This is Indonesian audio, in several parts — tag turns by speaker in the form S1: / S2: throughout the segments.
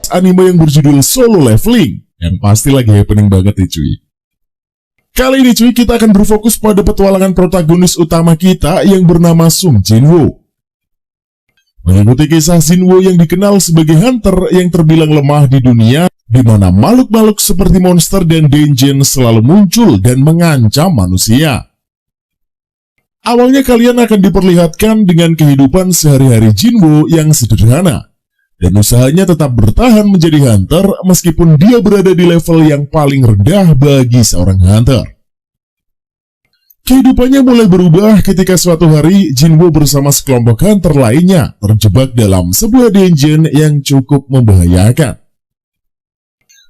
S1: anime yang berjudul Solo Leveling, yang pasti lagi happening banget nih cuy. Kali ini cuy, kita akan berfokus pada petualangan protagonis utama kita yang bernama Sung Jinwoo. Mengikuti kisah Jinwoo yang dikenal sebagai hunter yang terbilang lemah di dunia, di mana makhluk-makhluk seperti monster dan Denjin selalu muncul dan mengancam manusia. Awalnya kalian akan diperlihatkan dengan kehidupan sehari-hari Jinwoo yang sederhana, dan usahanya tetap bertahan menjadi hunter meskipun dia berada di level yang paling rendah bagi seorang hunter. Kehidupannya mulai berubah ketika suatu hari Jinwoo bersama sekelompok hunter lainnya terjebak dalam sebuah dungeon yang cukup membahayakan.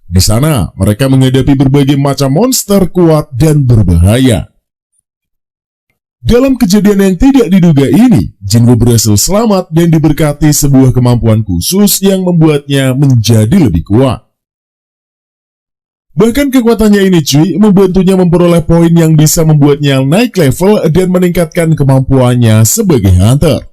S1: Di sana, mereka menghadapi berbagai macam monster kuat dan berbahaya. Dalam kejadian yang tidak diduga ini, Jinwoo berhasil selamat dan diberkati sebuah kemampuan khusus yang membuatnya menjadi lebih kuat. Bahkan kekuatannya ini cuy, membantunya memperoleh poin yang bisa membuatnya naik level dan meningkatkan kemampuannya sebagai hunter.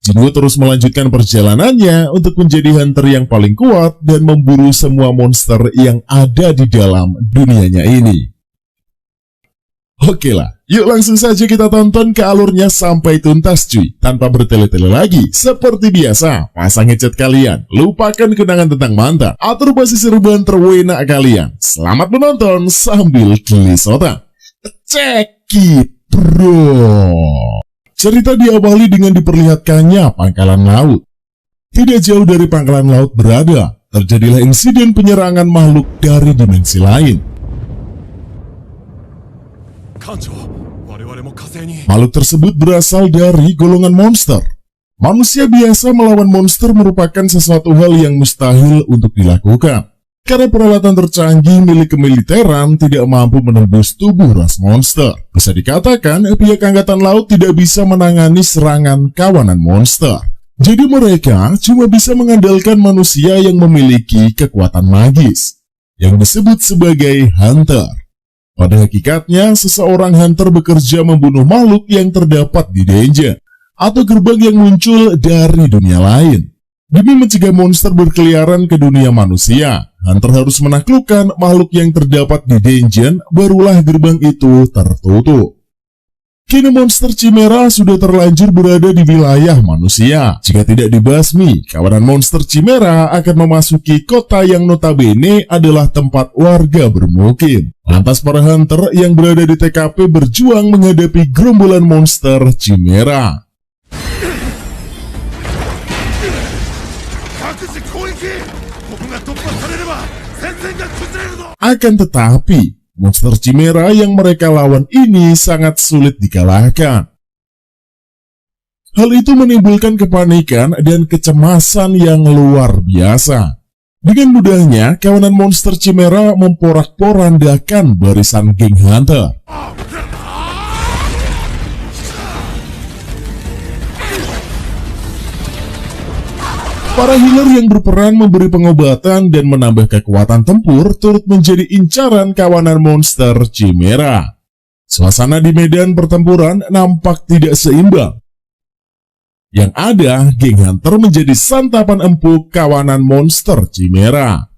S1: Jinwoo terus melanjutkan perjalanannya untuk menjadi hunter yang paling kuat dan memburu semua monster yang ada di dalam dunianya ini. Oke lah, yuk langsung saja kita tonton ke alurnya sampai tuntas cuy. Tanpa bertele-tele lagi, seperti biasa, pasang headset kalian, lupakan kenangan tentang mantan, atur posisi rebahan terwena kalian. Selamat menonton sambil gelis otak. Check it bro. Cerita diawali dengan diperlihatkannya pangkalan laut. Tidak jauh dari pangkalan laut berada, terjadilah insiden penyerangan makhluk dari dimensi lain. Makhluk tersebut berasal dari golongan monster. Manusia biasa melawan monster merupakan sesuatu hal yang mustahil untuk dilakukan, karena peralatan tercanggih milik kemiliteran tidak mampu menembus tubuh ras monster. Bisa dikatakan, pihak angkatan laut tidak bisa menangani serangan kawanan monster. Jadi mereka cuma bisa mengandalkan manusia yang memiliki kekuatan magis, yang disebut sebagai hunter. Pada hakikatnya, seseorang hunter bekerja membunuh makhluk yang terdapat di dungeon, atau gerbang yang muncul dari dunia lain. Demi mencegah monster berkeliaran ke dunia manusia, hunter harus menaklukkan makhluk yang terdapat di dungeon, barulah gerbang itu tertutup. Kini monster Chimera sudah terlanjur berada di wilayah manusia. Jika tidak dibasmi, kawanan monster Chimera akan memasuki kota yang notabene adalah tempat warga bermukim. Lantas para hunter yang berada di TKP berjuang menghadapi gerombolan monster Chimera. Akan tetapi, monster Chimera yang mereka lawan ini sangat sulit dikalahkan. Hal itu menimbulkan kepanikan dan kecemasan yang luar biasa. Dengan mudahnya, kawanan monster Chimera memporak-porandakan barisan geng hunter. Para healer yang berperan memberi pengobatan dan menambah kekuatan tempur turut menjadi incaran kawanan monster Chimera. Suasana di medan pertempuran nampak tidak seimbang. Yang ada, geng hunter menjadi santapan empuk kawanan monster Chimera.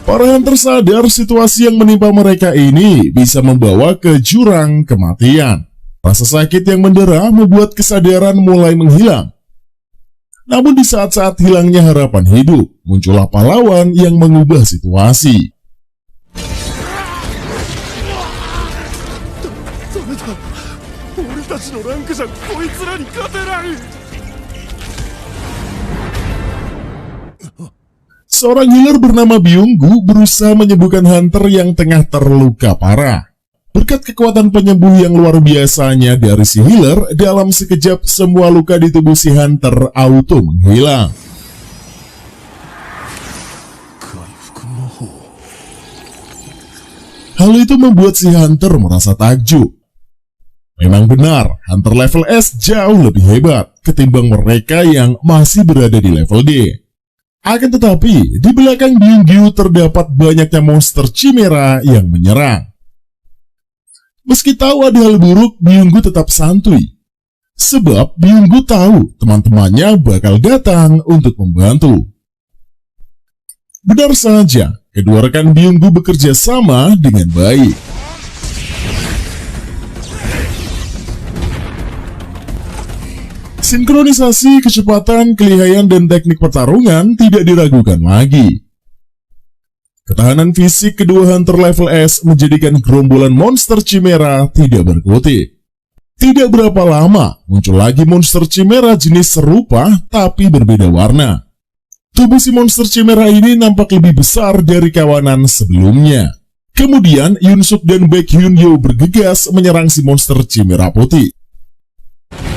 S1: Para hunter sadar situasi yang menimpa mereka ini bisa membawa ke jurang kematian. Rasa sakit yang mendera membuat kesadaran mulai menghilang. Namun di saat-saat hilangnya harapan hidup, muncullah pahlawan yang mengubah situasi. Seorang healer bernama Byunggu berusaha menyembuhkan hunter yang tengah terluka parah. Berkat kekuatan penyembuh yang luar biasanya dari si healer, dalam sekejap semua luka di tubuh si hunter auto menghilang. Hal itu membuat si hunter merasa takjub. Memang benar, hunter level S jauh lebih hebat ketimbang mereka yang masih berada di level D. Akan tetapi, di belakang Byunggu terdapat banyaknya monster Chimera yang menyerang. Meski tahu ada hal buruk, Byunggu tetap santuy. Sebab Byung-gu tahu teman-temannya bakal datang untuk membantu. Benar saja, kedua rekan Byung-gu bekerja sama dengan baik. Sinkronisasi, kecepatan, kelihayan, dan teknik pertarungan tidak diragukan lagi. Ketahanan fisik kedua hunter level S menjadikan gerombolan monster Chimera tidak berkutik. Tidak berapa lama, muncul lagi monster Chimera jenis serupa tapi berbeda warna. Tubuh si monster Chimera ini nampak lebih besar dari kawanan sebelumnya. Kemudian Yun-suk dan Baek Hyun-yo bergegas menyerang si monster Chimera putih.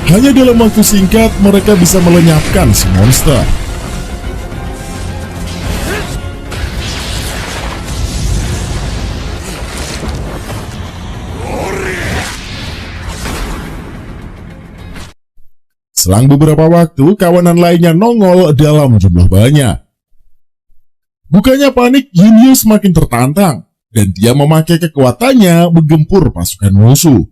S1: Hanya dalam waktu singkat mereka bisa melenyapkan si monster. Selang beberapa waktu, kawanan lainnya nongol dalam jumlah banyak. Bukannya panik, Yun-yo semakin tertantang, dan dia memakai kekuatannya menggempur pasukan musuh.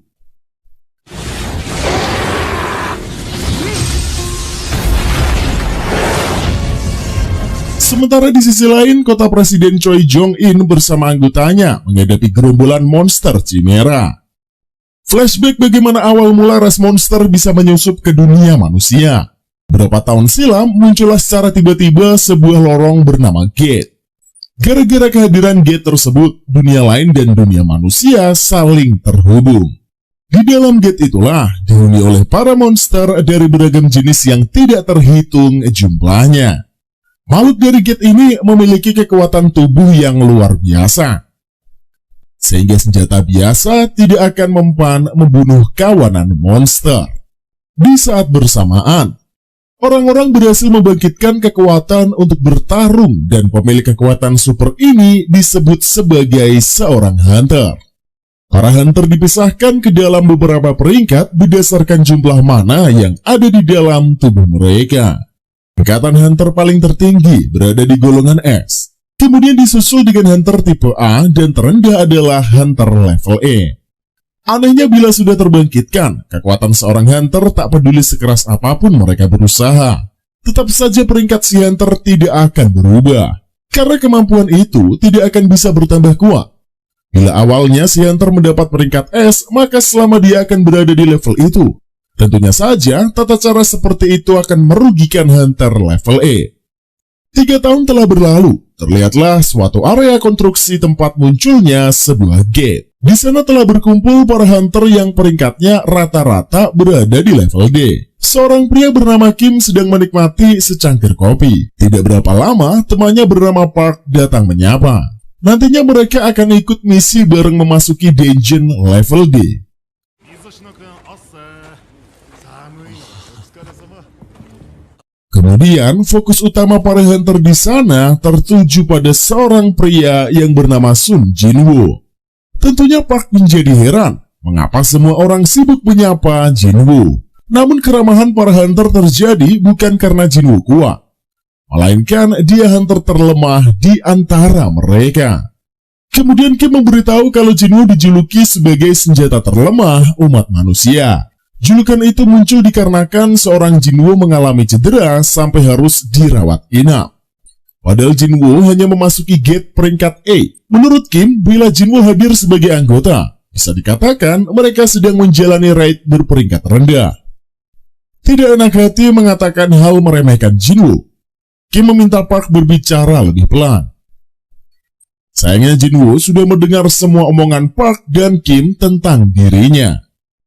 S1: Sementara di sisi lain, kota Presiden Choi Jong-in bersama anggotanya menghadapi gerombolan monster Chimera. Flashback bagaimana awal mula ras monster bisa menyusup ke dunia manusia. Berapa tahun silam muncullah secara tiba-tiba sebuah lorong bernama Gate. Gara-gara kehadiran Gate tersebut, dunia lain dan dunia manusia saling terhubung. Di dalam Gate itulah dihuni oleh para monster dari beragam jenis yang tidak terhitung jumlahnya. Makhluk dari Gate ini memiliki kekuatan tubuh yang luar biasa, sehingga senjata biasa tidak akan mempan membunuh kawanan monster. Di saat bersamaan, orang-orang berhasil membangkitkan kekuatan untuk bertarung dan pemilik kekuatan super ini disebut sebagai seorang hunter. Para hunter dipisahkan ke dalam beberapa peringkat berdasarkan jumlah mana yang ada di dalam tubuh mereka. Tingkatan hunter paling tertinggi berada di golongan S. Kemudian disusul dengan hunter tipe A dan terendah adalah hunter level E. Anehnya bila sudah terbangkitkan, kekuatan seorang hunter tak peduli sekeras apapun mereka berusaha. Tetap saja peringkat si hunter tidak akan berubah. Karena kemampuan itu tidak akan bisa bertambah kuat. Bila awalnya si hunter mendapat peringkat S, maka selama dia akan berada di level itu, tentunya saja tata cara seperti itu akan merugikan hunter level E. 3 tahun telah berlalu, terlihatlah suatu area konstruksi tempat munculnya sebuah gate. Di sana telah berkumpul para hunter yang peringkatnya rata-rata berada di level D. Seorang pria bernama Kim sedang menikmati secangkir kopi. Tidak berapa lama, temannya bernama Park datang menyapa. Nantinya mereka akan ikut misi bareng memasuki dungeon level D. Kemudian, fokus utama para hunter di sana tertuju pada seorang pria yang bernama Sun Jinwoo. Tentunya Park menjadi heran, mengapa semua orang sibuk menyapa Jinwoo. Namun keramahan para hunter terjadi bukan karena Jinwoo kuat, melainkan dia hunter terlemah di antara mereka. Kemudian Kim memberitahu kalau Jinwoo dijuluki sebagai senjata terlemah umat manusia. Julukan itu muncul dikarenakan seorang Jinwoo mengalami cedera sampai harus dirawat inap. Padahal Jinwoo hanya memasuki gate peringkat A. Menurut Kim, bila Jinwoo hadir sebagai anggota, bisa dikatakan mereka sedang menjalani raid berperingkat rendah. Tidak enak hati mengatakan hal meremehkan Jinwoo. Kim meminta Park berbicara lebih pelan. Sayangnya Jinwoo sudah mendengar semua omongan Park dan Kim tentang dirinya.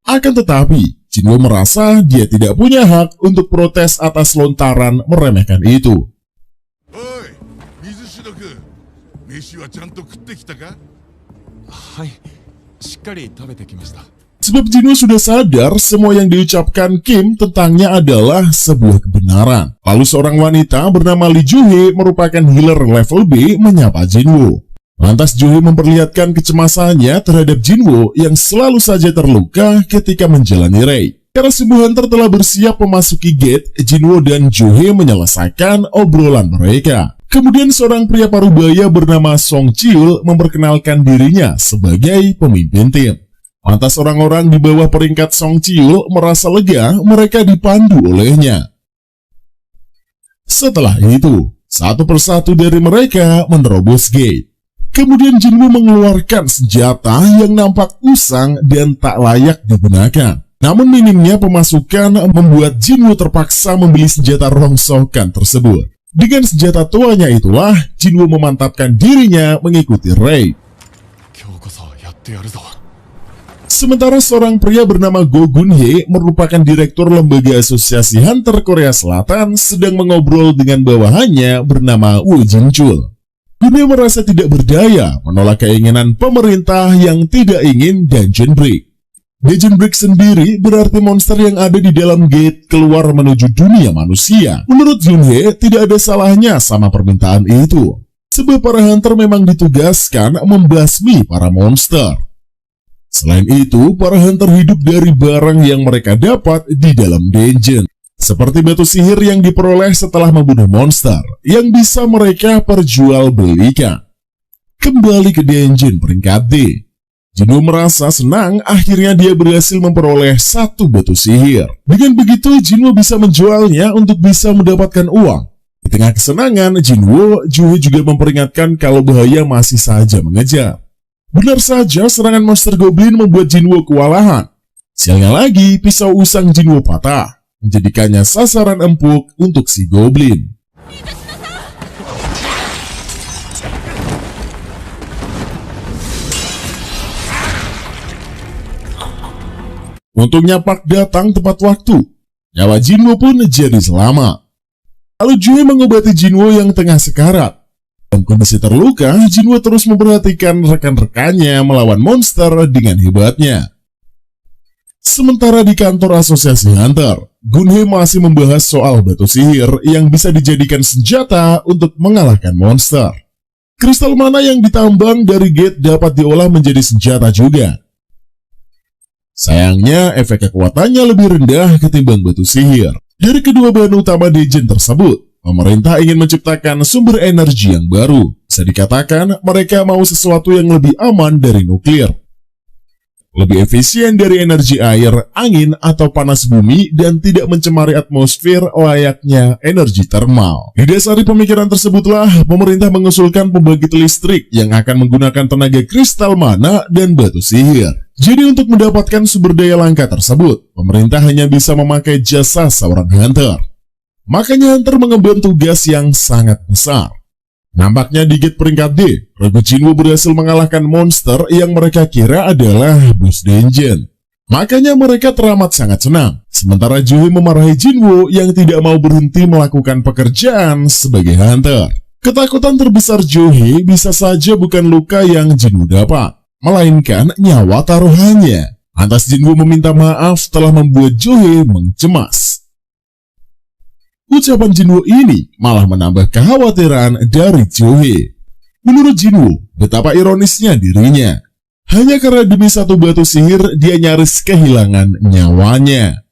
S1: Akan tetapi, Jinwoo merasa dia tidak punya hak untuk protes atas lontaran meremehkan itu.
S2: Oi, Mizushiro-kun, meshi wa chanto kutte kita ka?
S3: Hai, shikkari tabete kimashita.
S1: Sebab Jinwoo sudah sadar semua yang diucapkan Kim tentangnya adalah sebuah kebenaran. Lalu seorang wanita bernama Lee Joo-hee merupakan healer level B menyapa Jinwoo. Lantas Joo-hee memperlihatkan kecemasannya terhadap Jinwoo yang selalu saja terluka ketika menjalani raid. Karena semua hunter telah bersiap memasuki gate, Jinwoo dan Joo-hee menyelesaikan obrolan mereka. Kemudian seorang pria parubaya bernama Song Chiul memperkenalkan dirinya sebagai pemimpin tim. Lantas orang-orang di bawah peringkat Song Chiul merasa lega mereka dipandu olehnya. Setelah itu, satu persatu dari mereka menerobos gate. Kemudian Jinwoo mengeluarkan senjata yang nampak usang dan tak layak digunakan. Namun minimnya pemasukan membuat Jinwoo terpaksa membeli senjata rongsokan tersebut. Dengan senjata tuanya itulah, Jinwoo memantapkan dirinya mengikuti raid. Sementara seorang pria bernama Go Gun-hye merupakan direktur lembaga asosiasi Hunter Korea Selatan sedang mengobrol dengan bawahannya bernama Woo Jin-chul. Gun-hye merasa tidak berdaya menolak keinginan pemerintah yang tidak ingin Dungeon Break. Dungeon Break sendiri berarti monster yang ada di dalam gate keluar menuju dunia manusia. Menurut Gun-hye, tidak ada salahnya sama permintaan itu, sebab para hunter memang ditugaskan membasmi para monster. Selain itu, para hunter hidup dari barang yang mereka dapat di dalam dungeon, seperti batu sihir yang diperoleh setelah membunuh monster, yang bisa mereka perjualbelikan. Kembali ke dungeon peringkat D, Jinwoo merasa senang akhirnya dia berhasil memperoleh satu batu sihir. Dengan begitu, Jinwoo bisa menjualnya untuk bisa mendapatkan uang. Di tengah kesenangan Jinwoo, Joo-hee juga memperingatkan kalau bahaya masih saja mengejar. Benar saja, serangan monster goblin membuat Jinwoo kewalahan. Sialnya lagi, pisau usang Jinwoo patah, menjadikannya sasaran empuk untuk si goblin. Untungnya Park datang tepat waktu. Nyawa Jinwoo pun jadi selamat. Lalu Joo-hee mengobati Jinwoo yang tengah sekarat. Dalam kondisi terluka, Jinwoo terus memperhatikan rekan-rekannya melawan monster dengan hebatnya. Sementara di kantor asosiasi Hunter, Gun-hye masih membahas soal batu sihir yang bisa dijadikan senjata untuk mengalahkan monster. Kristal mana yang ditambang dari gate dapat diolah menjadi senjata juga. Sayangnya, efek kekuatannya lebih rendah ketimbang batu sihir. Dari kedua bahan utama dungeon tersebut, pemerintah ingin menciptakan sumber energi yang baru. Bisa dikatakan mereka mau sesuatu yang lebih aman dari nuklir, lebih efisien dari energi air, angin, atau panas bumi, dan tidak mencemari atmosfer layaknya energi termal. Didasari pemikiran tersebutlah, pemerintah mengusulkan pembangkit listrik yang akan menggunakan tenaga kristal mana dan batu sihir. Jadi untuk mendapatkan sumber daya langka tersebut, pemerintah hanya bisa memakai jasa seorang hunter. Makanya Hunter mengemban tugas yang sangat besar. Nampaknya di gate peringkat D, Regu Jinwoo berhasil mengalahkan monster yang mereka kira adalah bos dungeon. Makanya mereka teramat sangat senang. Sementara Joo-hee memarahi Jinwoo yang tidak mau berhenti melakukan pekerjaan sebagai hunter. Ketakutan terbesar Joo-hee bisa saja bukan luka yang Jinwoo dapat, melainkan nyawa taruhannya. Lantas Jinwoo meminta maaf telah membuat Joo-hee mencemas. Ucapan Jinwoo ini malah menambah kekhawatiran dari Joo-hee. Menurut Jinwoo, betapa ironisnya dirinya. Hanya karena demi satu batu sihir, dia nyaris kehilangan nyawanya.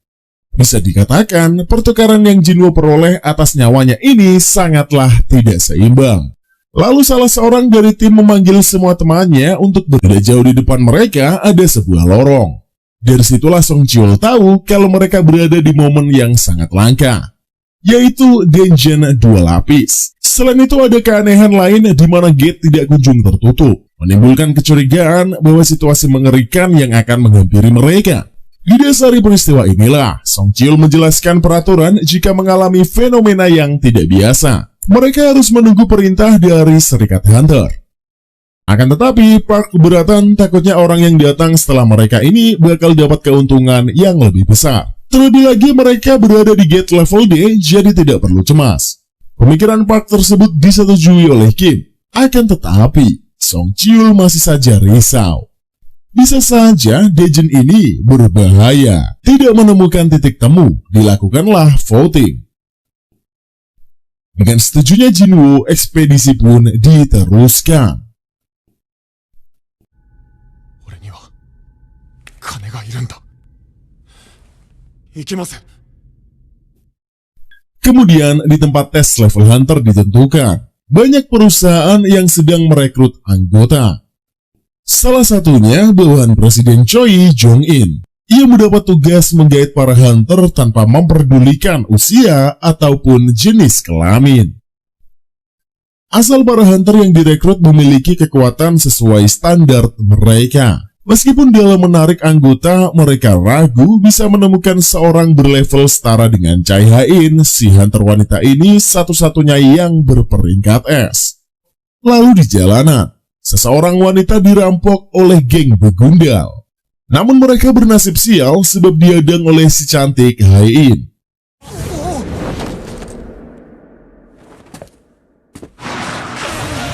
S1: Bisa dikatakan, pertukaran yang Jinwoo peroleh atas nyawanya ini sangatlah tidak seimbang. Lalu salah seorang dari tim memanggil semua temannya untuk berada jauh di depan mereka ada sebuah lorong. Dari situlah Song Chiul tahu kalau mereka berada di momen yang sangat langka, yaitu dungeon 2 lapis. Selain itu ada keanehan lain di mana gate tidak kunjung tertutup, menimbulkan kecurigaan bahwa situasi mengerikan yang akan menghampiri mereka. Didasari peristiwa inilah, Song Chiul menjelaskan peraturan jika mengalami fenomena yang tidak biasa. Mereka harus menunggu perintah dari Serikat Hunter. Akan tetapi, Park keberatan takutnya orang yang datang setelah mereka ini bakal dapat keuntungan yang lebih besar. Terlebih lagi mereka berada di gate level D, jadi tidak perlu cemas. Pemikiran Park tersebut disetujui oleh Kim. Akan tetapi, Song Chiul masih saja risau. Bisa saja dungeon ini berbahaya. Tidak menemukan titik temu, dilakukanlah voting. Dengan setujunya Jinwoo, ekspedisi pun diteruskan. Kemudian di tempat tes level hunter ditentukan, banyak perusahaan yang sedang merekrut anggota. Salah satunya bawahan Presiden Choi Jong-in. Ia mendapat tugas menggait para hunter tanpa memperdulikan usia ataupun jenis kelamin. Asal para hunter yang direkrut memiliki kekuatan sesuai standar mereka. Meskipun dalam menarik anggota, mereka ragu bisa menemukan seorang berlevel setara dengan Chai Ha-in, si hunter wanita ini satu-satunya yang berperingkat S. Lalu di jalanan, seseorang wanita dirampok oleh geng begundal. Namun mereka bernasib sial sebab diadang oleh si cantik Ha-in.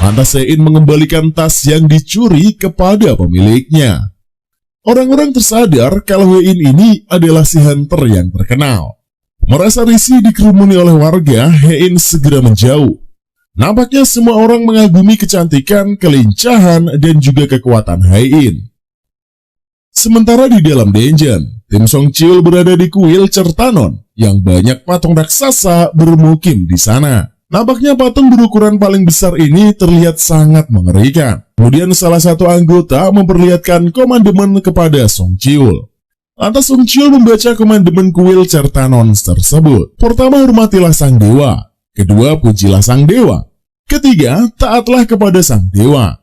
S1: Lantas Ha-in mengembalikan tas yang dicuri kepada pemiliknya. Orang-orang tersadar kalau Ha-in ini adalah si hunter yang terkenal. Merasa risih dikerumuni oleh warga, Ha-in segera menjauh. Nampaknya semua orang mengagumi kecantikan, kelincahan, dan juga kekuatan Ha-in. Sementara di dalam dungeon, tim Song Cheol berada di kuil Certanon yang banyak patung raksasa bermukim di sana. Nampaknya patung berukuran paling besar ini terlihat sangat mengerikan. Kemudian salah satu anggota memperlihatkan komandemen kepada Song Cheol. Lantas Song Cheol membaca komandemen kuil Certanon tersebut. Pertama, hormatilah sang dewa. Kedua, pujilah sang dewa. Ketiga, taatlah kepada sang dewa.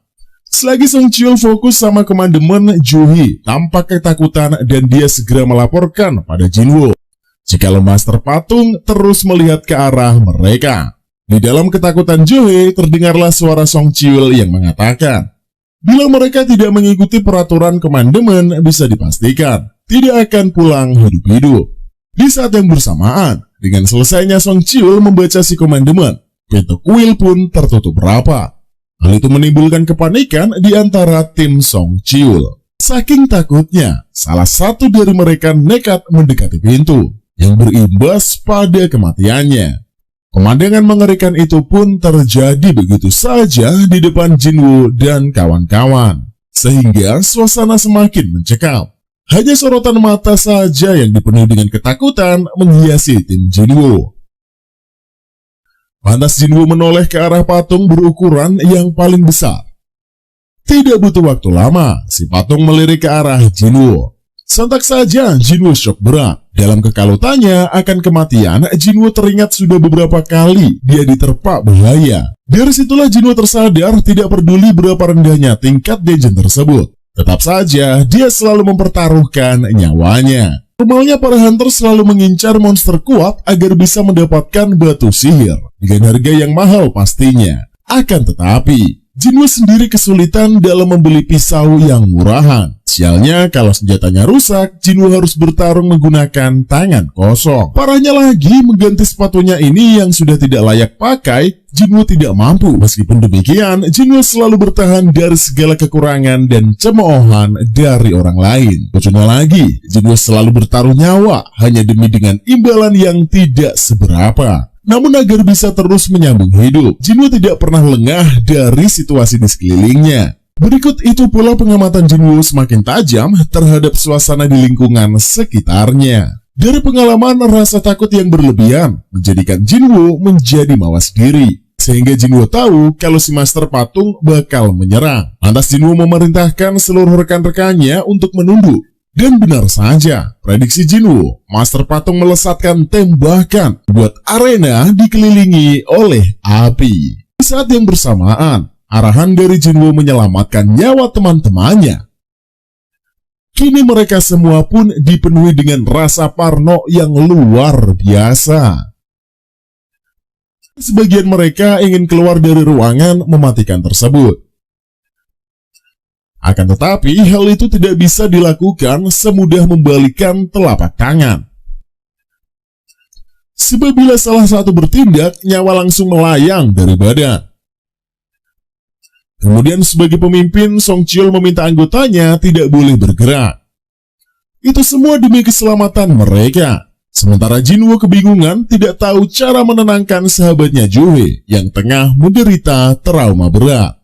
S1: Selagi Song Cheol fokus sama komandemen, Juhi tampak ketakutan dan dia segera melaporkan pada Jinwoo. Jikalau Master Patung terus melihat ke arah mereka. Di dalam ketakutan Juhi, terdengarlah suara Song Cheol yang mengatakan, bila mereka tidak mengikuti peraturan komandemen, bisa dipastikan tidak akan pulang hidup-hidup. Di saat yang bersamaan, dengan selesainya Song Cheol membaca si komandemen, pintu kuil pun tertutup rapat. Hal itu menimbulkan kepanikan di antara tim Song Cheol. Saking takutnya, salah satu dari mereka nekat mendekati pintu, yang berimbas pada kematiannya. Pemandangan mengerikan itu pun terjadi begitu saja di depan Jinwoo dan kawan-kawan, sehingga suasana semakin mencekam. Hanya sorotan mata saja yang dipenuhi dengan ketakutan menghiasi tim Jinwoo. Lantas Jinwoo menoleh ke arah patung berukuran yang paling besar. Tidak butuh waktu lama, si patung melirik ke arah Jinwoo. Sontak saja Jinwoo syok berat. Dalam kekalutannya akan kematian, Jinwoo teringat sudah beberapa kali dia diterpa bahaya. Dari situlah Jinwoo tersadar tidak peduli berapa rendahnya tingkat dungeon tersebut. Tetap saja dia selalu mempertaruhkan nyawanya. Normalnya para hunter selalu mengincar monster kuat agar bisa mendapatkan batu sihir dengan harga yang mahal pastinya. Akan tetapi, Jinwoo sendiri kesulitan dalam membeli pisau yang murahan. Sialnya kalau senjatanya rusak, Jinwoo harus bertarung menggunakan tangan kosong. Parahnya lagi, mengganti sepatunya ini yang sudah tidak layak pakai, Jinwoo tidak mampu. Meskipun demikian, Jinwoo selalu bertahan dari segala kekurangan dan cemoohan dari orang lain. Lucunya lagi, Jinwoo selalu bertaruh nyawa hanya demi dengan imbalan yang tidak seberapa. Namun agar bisa terus menyambung hidup, Jinwoo tidak pernah lengah dari situasi di sekelilingnya. Berikut itu pula pengamatan Jinwoo semakin tajam terhadap suasana di lingkungan sekitarnya. Dari pengalaman, rasa takut yang berlebihan menjadikan Jinwoo menjadi mawas diri. Sehingga Jinwoo tahu kalau si Master Patung bakal menyerang. Lantas Jinwoo memerintahkan seluruh rekan-rekannya untuk menunduk. Dan benar saja, prediksi Jinwoo, Master Patung melesatkan tembakan buat arena dikelilingi oleh api. Di saat yang bersamaan, arahan dari Jinwoo menyelamatkan nyawa teman-temannya. Kini mereka semua pun dipenuhi dengan rasa parno yang luar biasa. Sebagian mereka ingin keluar dari ruangan mematikan tersebut. Akan tetapi, hal itu tidak bisa dilakukan semudah membalikkan telapak tangan. Sebab bila salah satu bertindak, nyawa langsung melayang dari badan. Kemudian sebagai pemimpin, Song Cheol meminta anggotanya tidak boleh bergerak. Itu semua demi keselamatan mereka. Sementara Jinwoo kebingungan tidak tahu cara menenangkan sahabatnya Juhe yang tengah menderita trauma berat.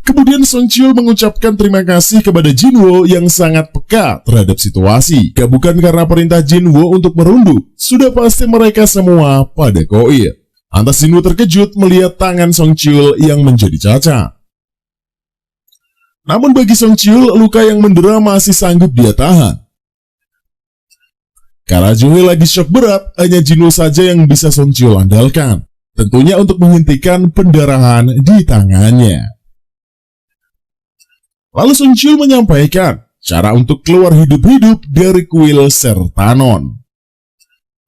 S1: Kemudian Song Cheol mengucapkan terima kasih kepada Jinwoo yang sangat peka terhadap situasi. Jika bukan karena perintah Jinwoo untuk merunduk, sudah pasti mereka semua pada koir. Lantas Jinwoo terkejut melihat tangan Song Cheol yang menjadi cacat. Namun bagi Song Chiul, luka yang mendera masih sanggup dia tahan. Karena Joe lagi shock berat, hanya Jinwoo saja yang bisa Song Chiul andalkan. Tentunya untuk menghentikan pendarahan di tangannya. Lalu Song Chiul menyampaikan cara untuk keluar hidup-hidup dari kuil Sertanon.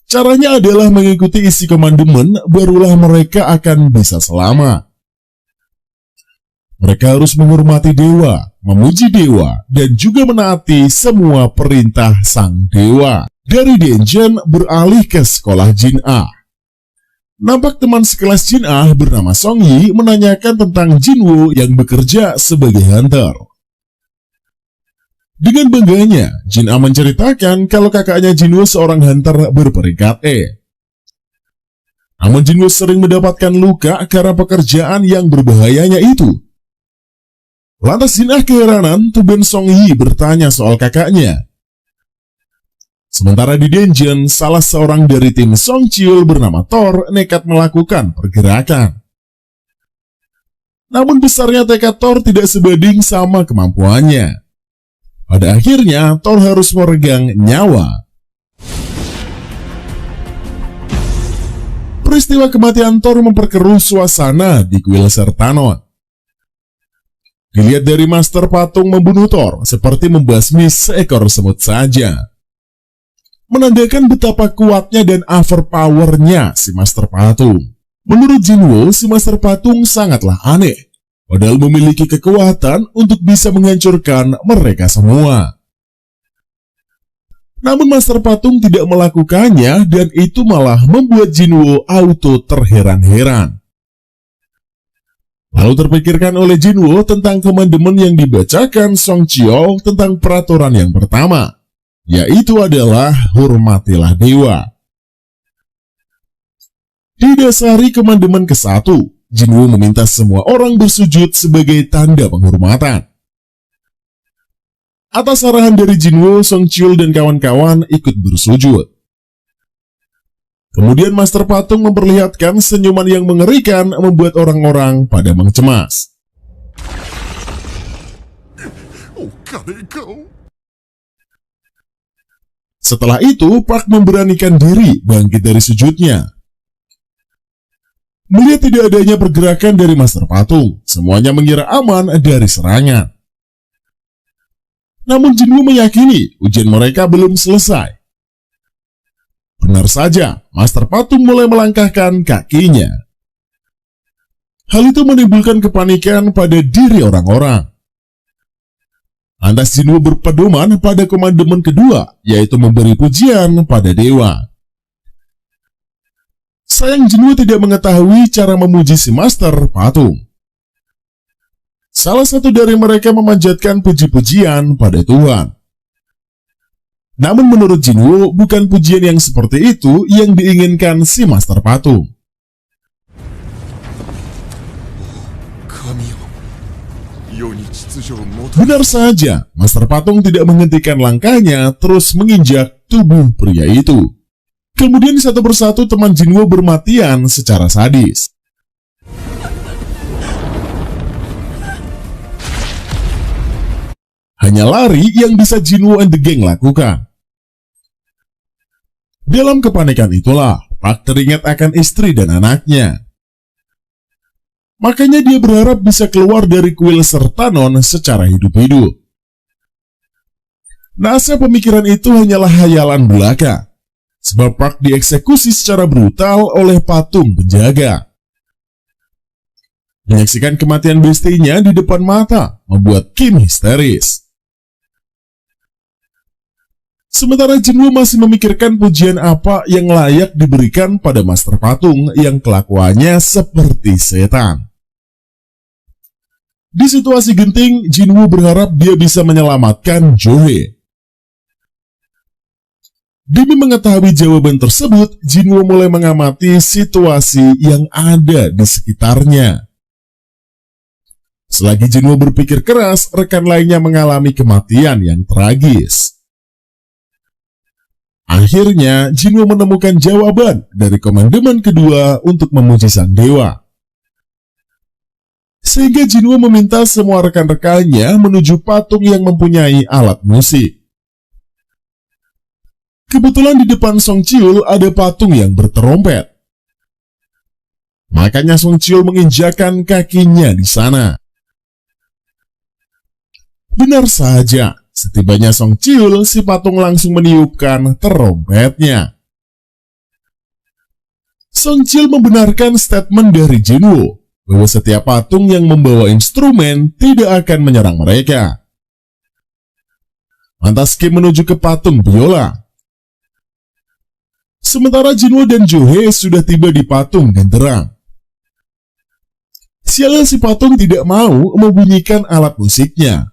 S1: Caranya adalah mengikuti isi komandemen, barulah mereka akan bisa selamat. Mereka harus menghormati dewa, memuji dewa, dan juga menaati semua perintah sang dewa. Dari Denjen beralih ke sekolah Jin Ah. Nampak teman sekelas Jin Ah bernama Song Yi menanyakan tentang Jinwoo yang bekerja sebagai hunter. Dengan bangganya, Jin Ah menceritakan kalau kakaknya Jinwoo seorang hunter berperingkat E. Namun Jinwoo sering mendapatkan luka karena pekerjaan yang berbahayanya itu. Lantas Jin Ah keheranan, tumben Song Yi bertanya soal kakaknya. Sementara di Denjen, salah seorang dari tim Song Chiul bernama Thor nekat melakukan pergerakan. Namun besarnya tekad Thor tidak sebanding sama kemampuannya. Pada akhirnya, Thor harus meregang nyawa. Peristiwa kematian Thor memperkeruh suasana di kuil Sertanon. Dilihat dari Master Patung membunuh Thor seperti membasmi seekor semut saja. Menandakan betapa kuatnya dan overpowernya si Master Patung. Menurut Jinwoo, si Master Patung sangatlah aneh, padahal memiliki kekuatan untuk bisa menghancurkan mereka semua. Namun Master Patung tidak melakukannya dan itu malah membuat Jinwoo auto terheran-heran. Lalu terpikirkan oleh Jinwoo tentang komandemen yang dibacakan Song Chiul tentang peraturan yang pertama, yaitu adalah hormatilah dewa. Didasari komandemen ke-1, Jinwoo meminta semua orang bersujud sebagai tanda penghormatan. Atas arahan dari Jinwoo, Song Chiul dan kawan-kawan ikut bersujud. Kemudian Master Patung memperlihatkan senyuman yang mengerikan membuat orang-orang pada mencemas. Setelah itu, Park memberanikan diri bangkit dari sujudnya. Melihat tidak adanya pergerakan dari Master Patung, semuanya mengira aman dari serangan. Namun Jinwoo meyakini ujian mereka belum selesai. Benar saja, Master Patung mulai melangkahkan kakinya. Hal itu menimbulkan kepanikan pada diri orang-orang. Lantas Jinwoo berpedoman pada komandemen kedua, yaitu memberi pujian pada dewa. Sayang Jinwoo tidak mengetahui cara memuji si Master Patung. Salah satu dari mereka memanjatkan puji-pujian pada Tuhan. Namun menurut Jinwoo, bukan pujian yang seperti itu yang diinginkan si Master Patung. Benar saja, Master Patung tidak menghentikan langkahnya terus menginjak tubuh pria itu. Kemudian satu persatu teman Jinwoo bermatian secara sadis. Hanya lari yang bisa Jinwoo and the gang lakukan. Dalam kepanikan itulah, Park teringat akan istri dan anaknya. Makanya dia berharap bisa keluar dari kuil Sertanon secara hidup-hidup. Nasa pemikiran itu hanyalah hayalan belaka, sebab Park dieksekusi secara brutal oleh patung penjaga. Menyaksikan kematian bestinya di depan mata membuat Kim histeris. Sementara Jinwoo masih memikirkan pujian apa yang layak diberikan pada Master Patung yang kelakuannya seperti setan. Di situasi genting, Jinwoo berharap dia bisa menyelamatkan Joe. Demi mengetahui jawaban tersebut, Jinwoo mulai mengamati situasi yang ada di sekitarnya. Selagi Jinwoo berpikir keras, rekan lainnya mengalami kematian yang tragis. Akhirnya, Jinwoo menemukan jawaban dari komandemen kedua untuk memuji sang dewa. Sehingga Jinwoo meminta semua rekan-rekannya menuju patung yang mempunyai alat musik. Kebetulan di depan Song Chiul ada patung yang berterompet. Makanya Song Chiul menginjakan kakinya di sana. Benar saja, setibanya Song Chiul, si patung langsung meniupkan terompetnya. Song Chiul membenarkan statement dari Jinwoo bahwa setiap patung yang membawa instrumen tidak akan menyerang mereka. Lantas Kim menuju ke patung biola. Sementara Jinwoo dan Johae sudah tiba di patung genderang. Sialnya si patung tidak mau membunyikan alat musiknya.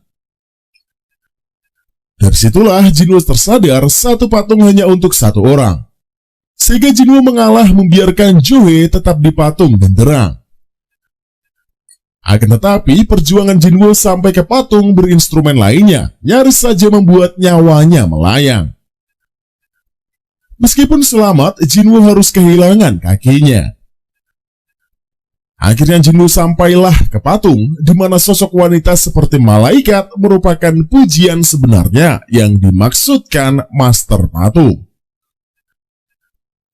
S1: Dari situlah Jinwoo tersadar satu patung hanya untuk satu orang. Sehingga Jinwoo mengalah membiarkan Johae tetap di patung genderang. Akan tetapi, perjuangan Jinwoo sampai ke patung berinstrumen lainnya nyaris saja membuat nyawanya melayang. Meskipun selamat, Jinwoo harus kehilangan kakinya. Akhirnya Jinwoo sampailah ke patung, di mana sosok wanita seperti malaikat merupakan pujian sebenarnya yang dimaksudkan master patung.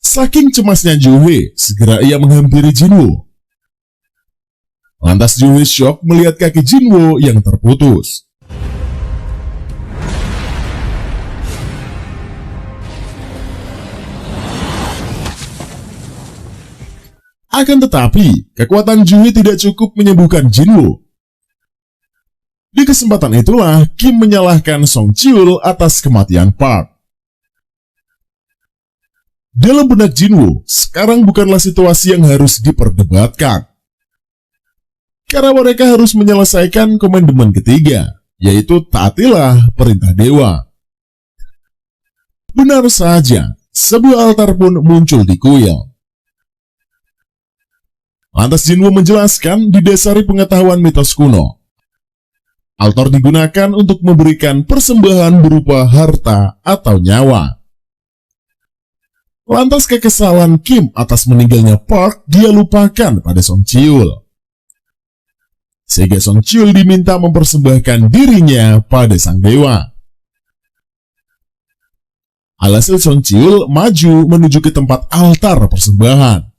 S1: Saking cemasnya Johae, segera ia menghampiri Jinwoo. Lantas Johae shock melihat kaki Jinwoo yang terputus. Akan tetapi, kekuatan Johae tidak cukup menyembuhkan Jinwoo. Di kesempatan itulah, Kim menyalahkan Song Chiul atas kematian Park. Dalam benak Jinwoo, sekarang bukanlah situasi yang harus diperdebatkan. Karena mereka harus menyelesaikan komandemen ketiga, yaitu taatilah perintah dewa. Benar saja, sebuah altar pun muncul di kuil. Lantas Jinwoo menjelaskan didasari pengetahuan mitos kuno. Altar digunakan untuk memberikan persembahan berupa harta atau nyawa. Lantas kekesalan Kim atas meninggalnya Park dia lupakan pada Song Chiul. Sehingga Song Chiul diminta mempersembahkan dirinya pada sang dewa. Alhasil Song Chiul maju menuju ke tempat altar persembahan.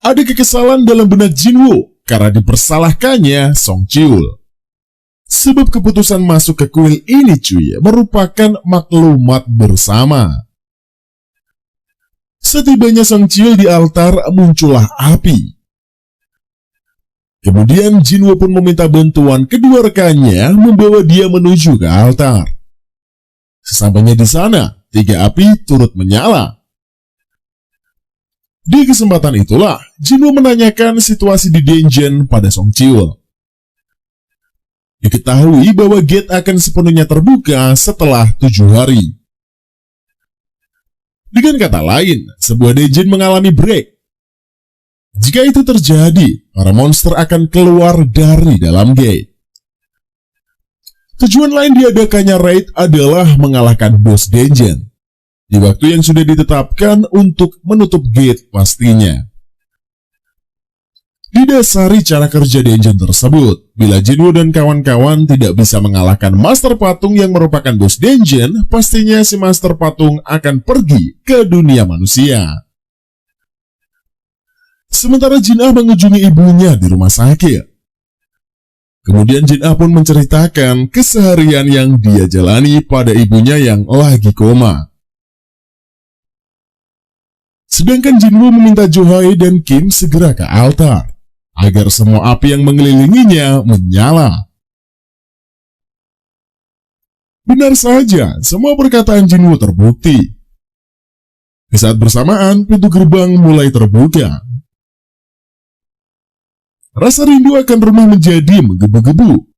S1: Ada kekesalan dalam benak Jinwoo karena dipersalahkannya Song Chiul. Sebab keputusan masuk ke kuil ini cuy merupakan maklumat bersama. Setibanya Song Chiul di altar muncullah api. Kemudian Jinwoo pun meminta bantuan kedua rekannya membawa dia menuju ke altar. Sesampainya di sana, 3 api turut menyala. Di kesempatan itulah, Jinwoo menanyakan situasi di dungeon pada Song Chiul. Diketahui bahwa gate akan sepenuhnya terbuka setelah 7 hari. Dengan kata lain, sebuah dungeon mengalami break. Jika itu terjadi, para monster akan keluar dari dalam gate. Tujuan lain diadakannya raid adalah mengalahkan boss dungeon di waktu yang sudah ditetapkan untuk menutup gate pastinya. Didasari cara kerja dungeon tersebut, bila Jinwoo dan kawan-kawan tidak bisa mengalahkan master patung yang merupakan boss dungeon, pastinya si master patung akan pergi ke dunia manusia. Sementara Jin-ah mengunjungi ibunya di rumah sakit. Kemudian Jin-ah pun menceritakan keseharian yang dia jalani pada ibunya yang lagi koma. Sedangkan Jinwoo meminta Johae dan Kim segera ke altar, agar semua api yang mengelilinginya menyala. Benar saja, semua perkataan Jinwoo terbukti. Di saat bersamaan, pintu gerbang mulai terbuka. Rasa rindu akan rumah menjadi menggebu-gebu.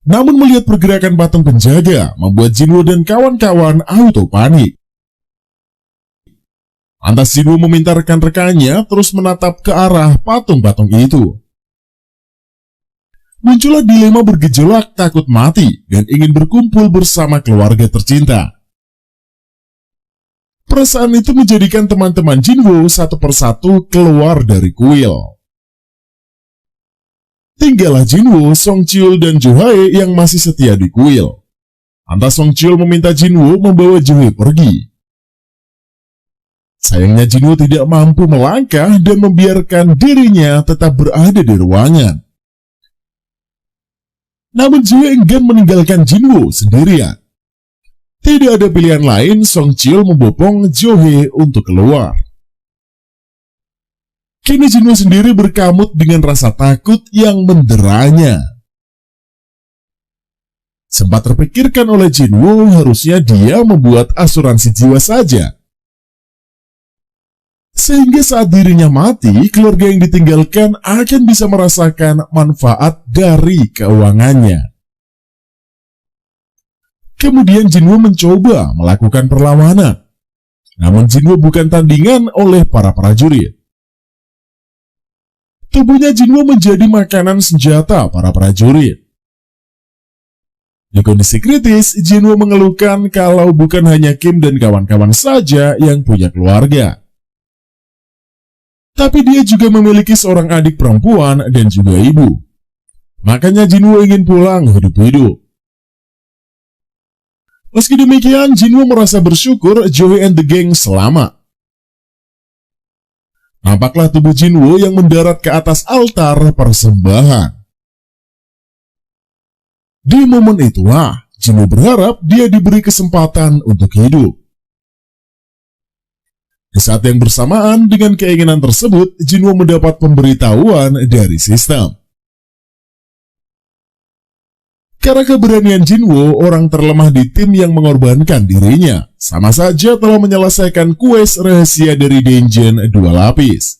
S1: Namun melihat pergerakan patung penjaga membuat Jinwoo dan kawan-kawan auto panik. Lantas Jinwoo meminta rekan-rekannya terus menatap ke arah patung-patung itu. Muncullah dilema bergejolak takut mati dan ingin berkumpul bersama keluarga tercinta. Perasaan itu menjadikan teman-teman Jinwoo satu persatu keluar dari kuil. Tinggallah Jinwoo, Songcheol, dan Johae yang masih setia di kuil. Lantas Songcheol meminta Jinwoo membawa Johae pergi. Sayangnya Jinwoo tidak mampu melangkah dan membiarkan dirinya tetap berada di ruangan. Namun Johae enggan meninggalkan Jinwoo sendirian. Tidak ada pilihan lain, Songcheol membopong Johae untuk keluar. Kini Jinwoo sendiri berkamut dengan rasa takut yang menderanya. Sempat terpikirkan oleh Jinwoo, harusnya dia membuat asuransi jiwa saja. Sehingga saat dirinya mati, keluarga yang ditinggalkan akan bisa merasakan manfaat dari keuangannya. Kemudian Jinwoo mencoba melakukan perlawanan. Namun Jinwoo bukan tandingan oleh para prajurit. Tubuhnya Jinwoo menjadi makanan senjata para prajurit. Di kondisi kritis, Jinwoo mengeluhkan kalau bukan hanya Kim dan kawan-kawan saja yang punya keluarga. Tapi dia juga memiliki seorang adik perempuan dan juga ibu. Makanya Jinwoo ingin pulang hidup-hidup. Meski demikian, Jinwoo merasa bersyukur Johae and the Gang selamat. Nampaklah tubuh Jinwoo yang mendarat ke atas altar persembahan. Di momen itulah, Jinwoo berharap dia diberi kesempatan untuk hidup. Di saat yang bersamaan dengan keinginan tersebut, Jinwoo mendapat pemberitahuan dari sistem. Karena keberanian Jinwoo, orang terlemah di tim yang mengorbankan dirinya, sama saja telah menyelesaikan kues rahasia dari Dungeon 2 lapis.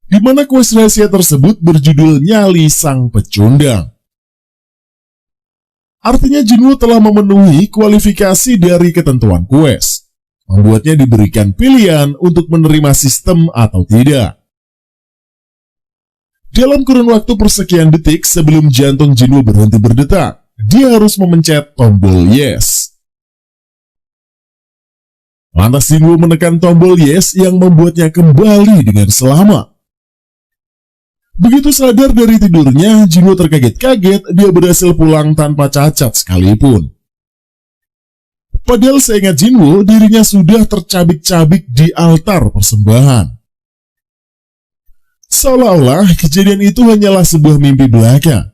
S1: Di mana kues rahasia tersebut berjudul Nyali Sang Pecundang. Artinya Jinwoo telah memenuhi kualifikasi dari ketentuan kues, membuatnya diberikan pilihan untuk menerima sistem atau tidak. Dalam kurun waktu persekian detik sebelum jantung Jinwoo berhenti berdetak, dia harus memencet tombol yes. Lantas Jinwoo menekan tombol yes yang membuatnya kembali dengan selamat. Begitu sadar dari tidurnya, Jinwoo terkaget-kaget dia berhasil pulang tanpa cacat sekalipun. Padahal seingat Jinwoo, dirinya sudah tercabik-cabik di altar persembahan. Seolah-olah kejadian itu hanyalah sebuah mimpi belaka.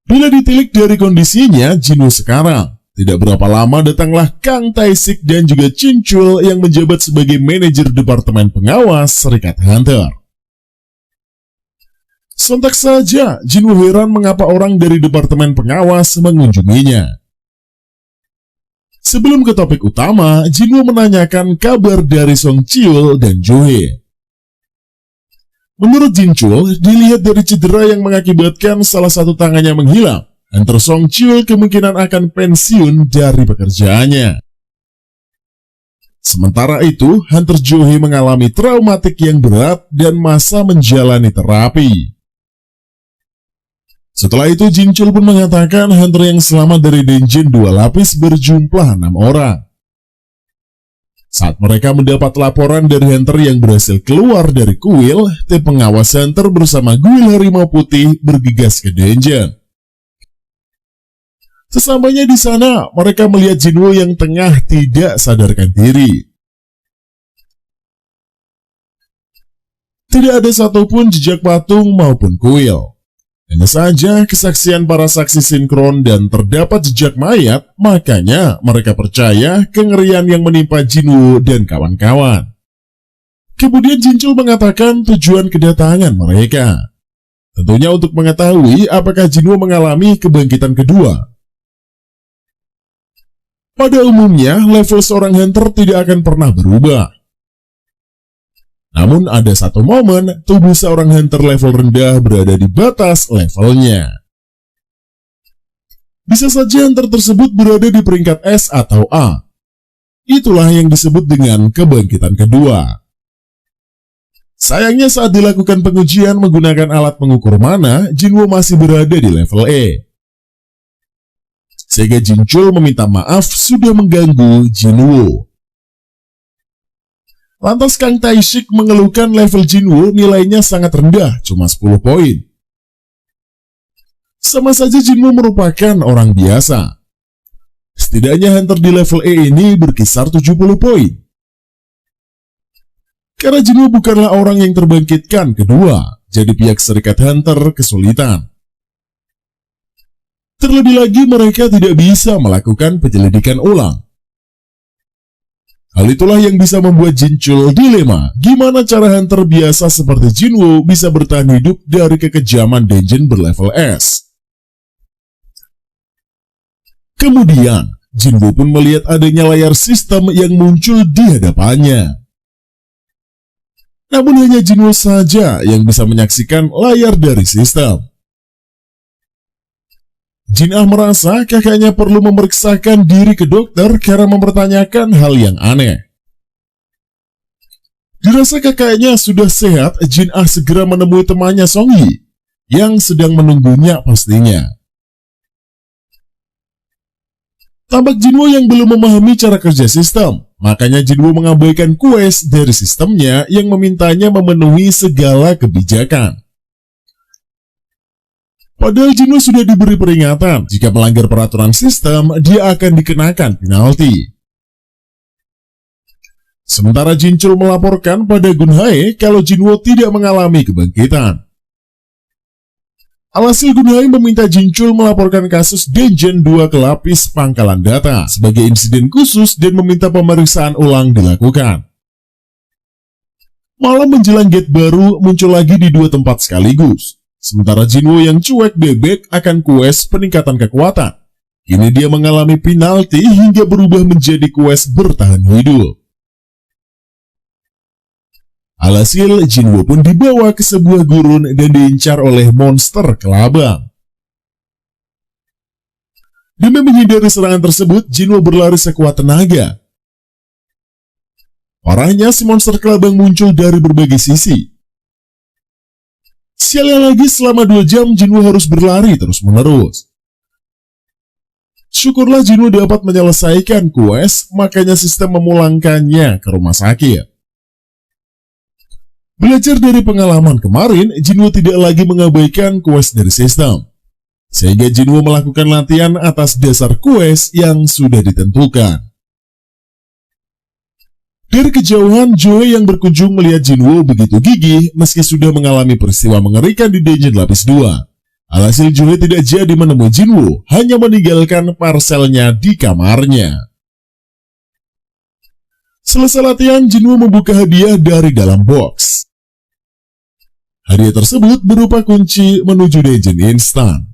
S1: Bila ditilik dari kondisinya, Jinwoo sekarang, tidak berapa lama datanglah Kang Tae-sik dan juga Chin-chul yang menjabat sebagai manajer departemen pengawas Serikat Hunter. Sontak saja, Jinwoo heran mengapa orang dari departemen pengawas mengunjunginya. Sebelum ke topik utama, Jinwoo menanyakan kabar dari Songcheol dan Johae. Menurut Chin-chul, dilihat dari cedera yang mengakibatkan salah satu tangannya menghilang, Hunter Songcheol kemungkinan akan pensiun dari pekerjaannya. Sementara itu, Hunter Johae mengalami traumatik yang berat dan masa menjalani terapi. Setelah itu, Chin-chul pun mengatakan Hunter yang selamat dari Dungeon 2 lapis berjumlah 6 orang. Saat mereka mendapat laporan dari Hunter yang berhasil keluar dari kuil, tim pengawas Hunter bersama Guil Harimau Putih bergegas ke dungeon. Sesampainya di sana, mereka melihat Jinwoo yang tengah tidak sadarkan diri. Tidak ada satupun jejak patung maupun kuil. Hanya saja kesaksian para saksi sinkron dan terdapat jejak mayat, makanya mereka percaya kengerian yang menimpa Jinwoo dan kawan-kawan. Kemudian Chin-chul mengatakan tujuan kedatangan mereka. Tentunya untuk mengetahui apakah Jinwoo mengalami kebangkitan kedua. Pada umumnya, level seorang hunter tidak akan pernah berubah. Namun ada satu momen, tubuh seorang hunter level rendah berada di batas levelnya. Bisa saja hunter tersebut berada di peringkat S atau A. Itulah yang disebut dengan kebangkitan kedua. Sayangnya saat dilakukan pengujian menggunakan alat pengukur mana, Jinwoo masih berada di level E. Sehingga Chin-chul meminta maaf sudah mengganggu Jinwoo. Lantas Kang Taishik mengeluhkan level Jinwoo nilainya sangat rendah, cuma 10 poin. Sama saja Jinwoo merupakan orang biasa. Setidaknya hunter di level E ini berkisar 70 poin. Karena Jinwoo bukanlah orang yang terbangkitkan, kedua, jadi pihak Serikat Hunter kesulitan. Terlebih lagi mereka tidak bisa melakukan penyelidikan ulang. Hal itulah yang bisa membuat Jinchul dilema, gimana cara hunter biasa seperti Jinwoo bisa bertahan hidup dari kekejaman dungeon berlevel S. Kemudian, Jinwoo pun melihat adanya layar sistem yang muncul di hadapannya. Namun hanya Jinwoo saja yang bisa menyaksikan layar dari sistem. Jin-ah merasa kakaknya perlu memeriksakan diri ke dokter karena mempertanyakan hal yang aneh. Dirasa kakaknya sudah sehat, Jin-ah segera menemui temannya Song Yi yang sedang menunggunya pastinya. Tampak Jinwoo yang belum memahami cara kerja sistem, makanya Jinwoo mengabaikan quest dari sistemnya yang memintanya memenuhi segala kebijakan. Padahal Jinwoo sudah diberi peringatan, jika melanggar peraturan sistem, dia akan dikenakan penalti. Sementara Jinchul melaporkan pada Gunhae kalau Jinwoo tidak mengalami kebangkitan. Alhasil Gunhae meminta Jinchul melaporkan kasus Dungeon 2 ke lapis pangkalan data sebagai insiden khusus dan meminta pemeriksaan ulang dilakukan. Malam menjelang gate baru muncul lagi di 2 tempat sekaligus. Sementara Jinwoo yang cuek bebek akan quest peningkatan kekuatan. Kini dia mengalami penalti hingga berubah menjadi quest bertahan hidup. Alhasil, Jinwoo pun dibawa ke sebuah gurun dan diincar oleh monster kelabang. Demi menghindari serangan tersebut, Jinwoo berlari sekuat tenaga. Parahnya, si monster kelabang muncul dari berbagai sisi. Sialnya lagi, selama 2 jam Jinwoo harus berlari terus-menerus. Syukurlah Jinwoo dapat menyelesaikan quest, makanya sistem memulangkannya ke rumah sakit. Belajar dari pengalaman kemarin, Jinwoo tidak lagi mengabaikan quest dari sistem. Sehingga Jinwoo melakukan latihan atas dasar quest yang sudah ditentukan. Dari kejauhan, Joe yang berkunjung melihat Jinwoo begitu gigih meski sudah mengalami peristiwa mengerikan di dungeon lapis 2. Alhasil Joe tidak jadi menemui Jinwoo, hanya meninggalkan parselnya di kamarnya. Selesai latihan, Jinwoo membuka hadiah dari dalam box. Hadiah tersebut berupa kunci menuju dungeon instan.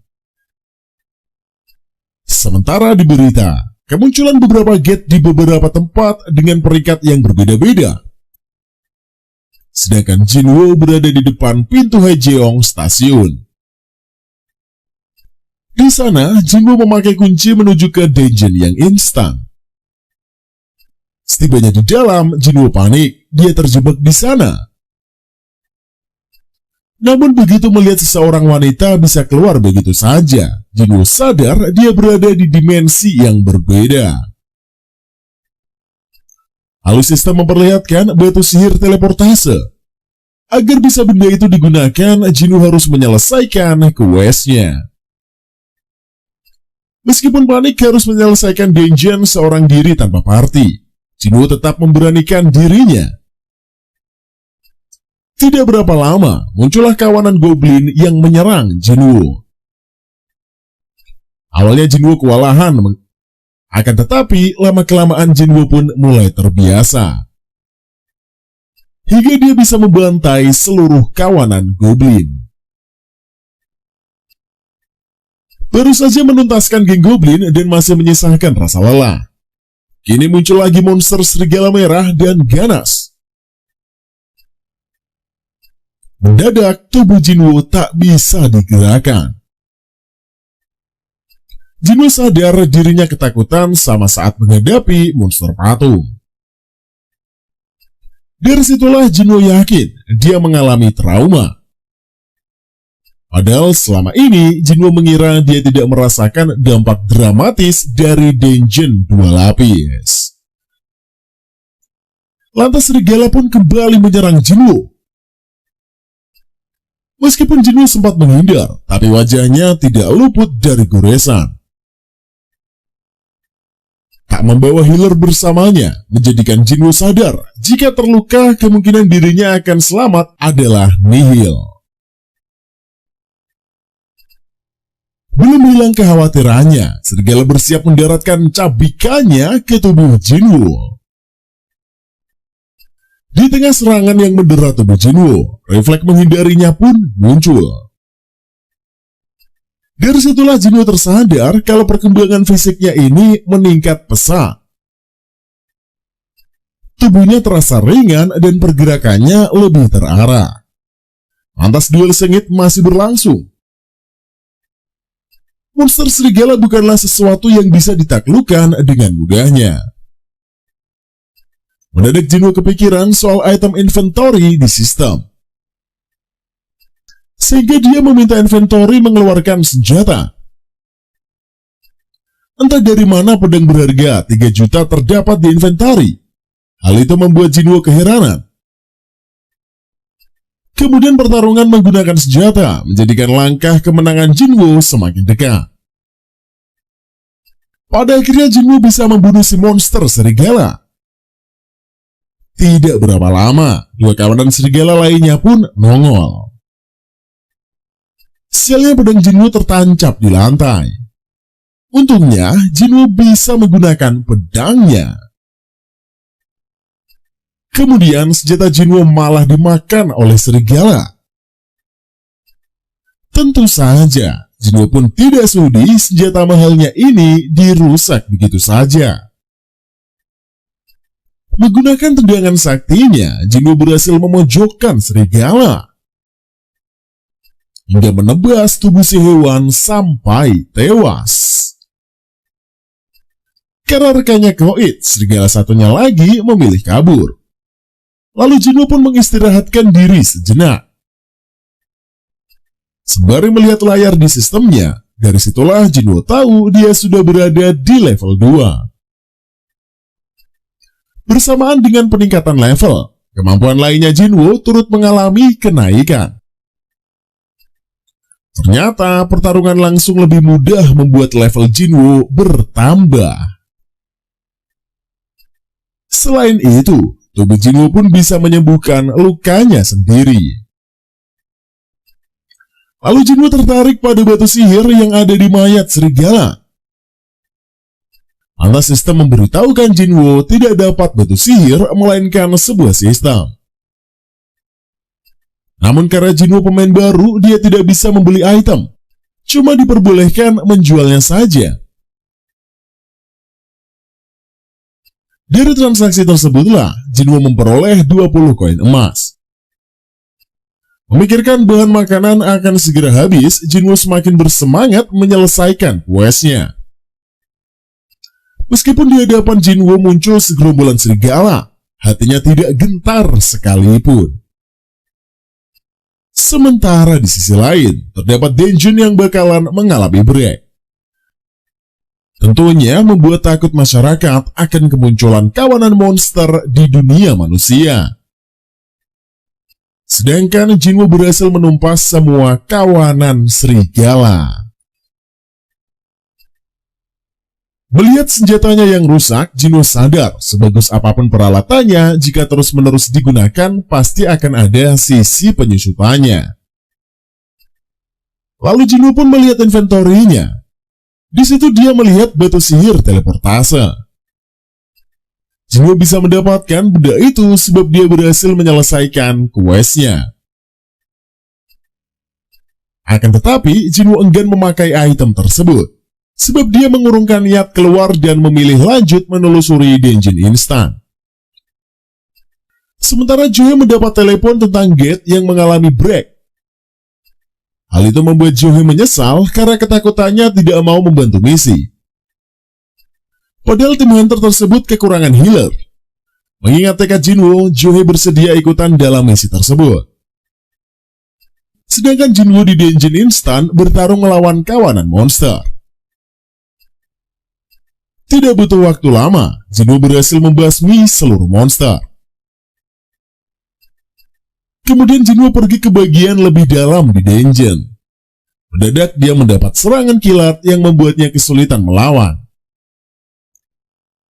S1: Sementara di berita, kemunculan beberapa gate di beberapa tempat dengan peringkat yang berbeda-beda. Sedangkan Jinwoo berada di depan pintu Haejeong stasiun. Di sana, Jinwoo memakai kunci menuju ke dungeon yang instan. Setibanya di dalam, Jinwoo panik, dia terjebak di sana. Namun begitu melihat seseorang wanita bisa keluar begitu saja, Jinwoo sadar dia berada di dimensi yang berbeda. Lalu sistem memperlihatkan batu sihir teleportase. Agar bisa benda itu digunakan, Jinwoo harus menyelesaikan quest-nya. Meskipun panik harus menyelesaikan dungeon seorang diri tanpa party, Jinwoo tetap memberanikan dirinya. Tidak berapa lama, muncullah kawanan goblin yang menyerang Jinwoo. Awalnya Jinwoo kewalahan, akan tetapi lama-kelamaan Jinwoo pun mulai terbiasa. Hingga dia bisa membantai seluruh kawanan goblin. Baru saja menuntaskan geng goblin dan masih menyisakan rasa lelah. Kini muncul lagi monster serigala merah dan ganas. Mendadak, tubuh Jinwoo tak bisa digerakkan. Jinwoo sadar dirinya ketakutan sama saat menghadapi monster patung. Dari situlah Jinwoo yakin dia mengalami trauma. Padahal selama ini Jinwoo mengira dia tidak merasakan dampak dramatis dari dungeon 2 lapis. Lantas serigala pun kembali menyerang Jinwoo. Meskipun Jinwoo sempat menghindar, tapi wajahnya tidak luput dari goresan. Tak membawa healer bersamanya, menjadikan Jinwoo sadar jika terluka kemungkinan dirinya akan selamat adalah nihil. Belum hilang kekhawatirannya, serigala bersiap mendaratkan cabikannya ke tubuh Jinwoo. Di tengah serangan yang mendera tubuh Jinwoo, refleks menghindarinya pun muncul. Dari situlah Jinwoo tersadar kalau perkembangan fisiknya ini meningkat pesat. Tubuhnya terasa ringan dan pergerakannya lebih terarah. Lantas duel sengit masih berlangsung. Monster serigala bukanlah sesuatu yang bisa ditaklukkan dengan mudahnya. Mendadak Jinwoo kepikiran soal item inventory di sistem. Sehingga dia meminta inventory mengeluarkan senjata. Entah dari mana pedang berharga 3 juta terdapat di inventory. Hal itu membuat Jinwoo keheranan. Kemudian pertarungan menggunakan senjata menjadikan langkah kemenangan Jinwoo semakin dekat. Pada akhirnya Jinwoo bisa membunuh si monster serigala. Tidak berapa lama, 2 kawanan serigala lainnya pun nongol. Sialnya pedang Jinwoo tertancap di lantai. Untungnya, Jinwoo bisa menggunakan pedangnya. Kemudian, senjata Jinwoo malah dimakan oleh serigala. Tentu saja, Jinwoo pun tidak sudi senjata mahalnya ini dirusak begitu saja. Menggunakan tendangan saktinya, Jinwoo berhasil memojokkan serigala hingga menebas tubuh si hewan sampai tewas. Karena rekannya koit, serigala satunya lagi memilih kabur. Lalu Jinwoo pun mengistirahatkan diri sejenak. Sembari melihat layar di sistemnya, dari situlah Jinwoo tahu dia sudah berada di level 2. Bersamaan dengan peningkatan level, kemampuan lainnya Jinwoo turut mengalami kenaikan. Ternyata pertarungan langsung lebih mudah membuat level Jinwoo bertambah. Selain itu, tubuh Jinwoo pun bisa menyembuhkan lukanya sendiri. Lalu Jinwoo tertarik pada batu sihir yang ada di mayat serigala. Lantas sistem memberitahukan Jinwoo tidak dapat batu sihir melainkan sebuah sistem. Namun karena Jinwoo pemain baru, dia tidak bisa membeli item. Cuma diperbolehkan menjualnya saja. Dari transaksi tersebutlah, Jinwoo memperoleh 20 koin emas. Memikirkan bahan makanan akan segera habis, Jinwoo semakin bersemangat menyelesaikan quest-nya. Meskipun di hadapan Jinwoo muncul segerombolan serigala, hatinya tidak gentar sekalipun. Sementara di sisi lain, terdapat dungeon yang bakalan mengalami break. Tentunya membuat takut masyarakat akan kemunculan kawanan monster di dunia manusia. Sedangkan Jinwoo berhasil menumpas semua kawanan serigala. Melihat senjatanya yang rusak, Jinwoo sadar sebagus apapun peralatannya, jika terus-menerus digunakan pasti akan ada sisi penyusutannya. Lalu Jinwoo pun melihat inventorinya. Di situ dia melihat batu sihir teleportase. Jinwoo bisa mendapatkan benda itu sebab dia berhasil menyelesaikan quest-nya. Akan tetapi, Jinwoo enggan memakai item tersebut. Sebab dia mengurungkan niat keluar dan memilih lanjut menelusuri dungeon instan. Sementara Joe mendapat telepon tentang gate yang mengalami break. Hal itu membuat Joe menyesal karena ketakutannya tidak mau membantu misi. Padahal tim hunter tersebut kekurangan healer. Mengingat tekad Jinwoo, Joe bersedia ikutan dalam misi tersebut. Sedangkan Jinwoo di dungeon instan bertarung melawan kawanan monster. Tidak butuh waktu lama, Jinwoo berhasil membasmi seluruh monster. Kemudian Jinwoo pergi ke bagian lebih dalam di dungeon. Mendadak dia mendapat serangan kilat yang membuatnya kesulitan melawan.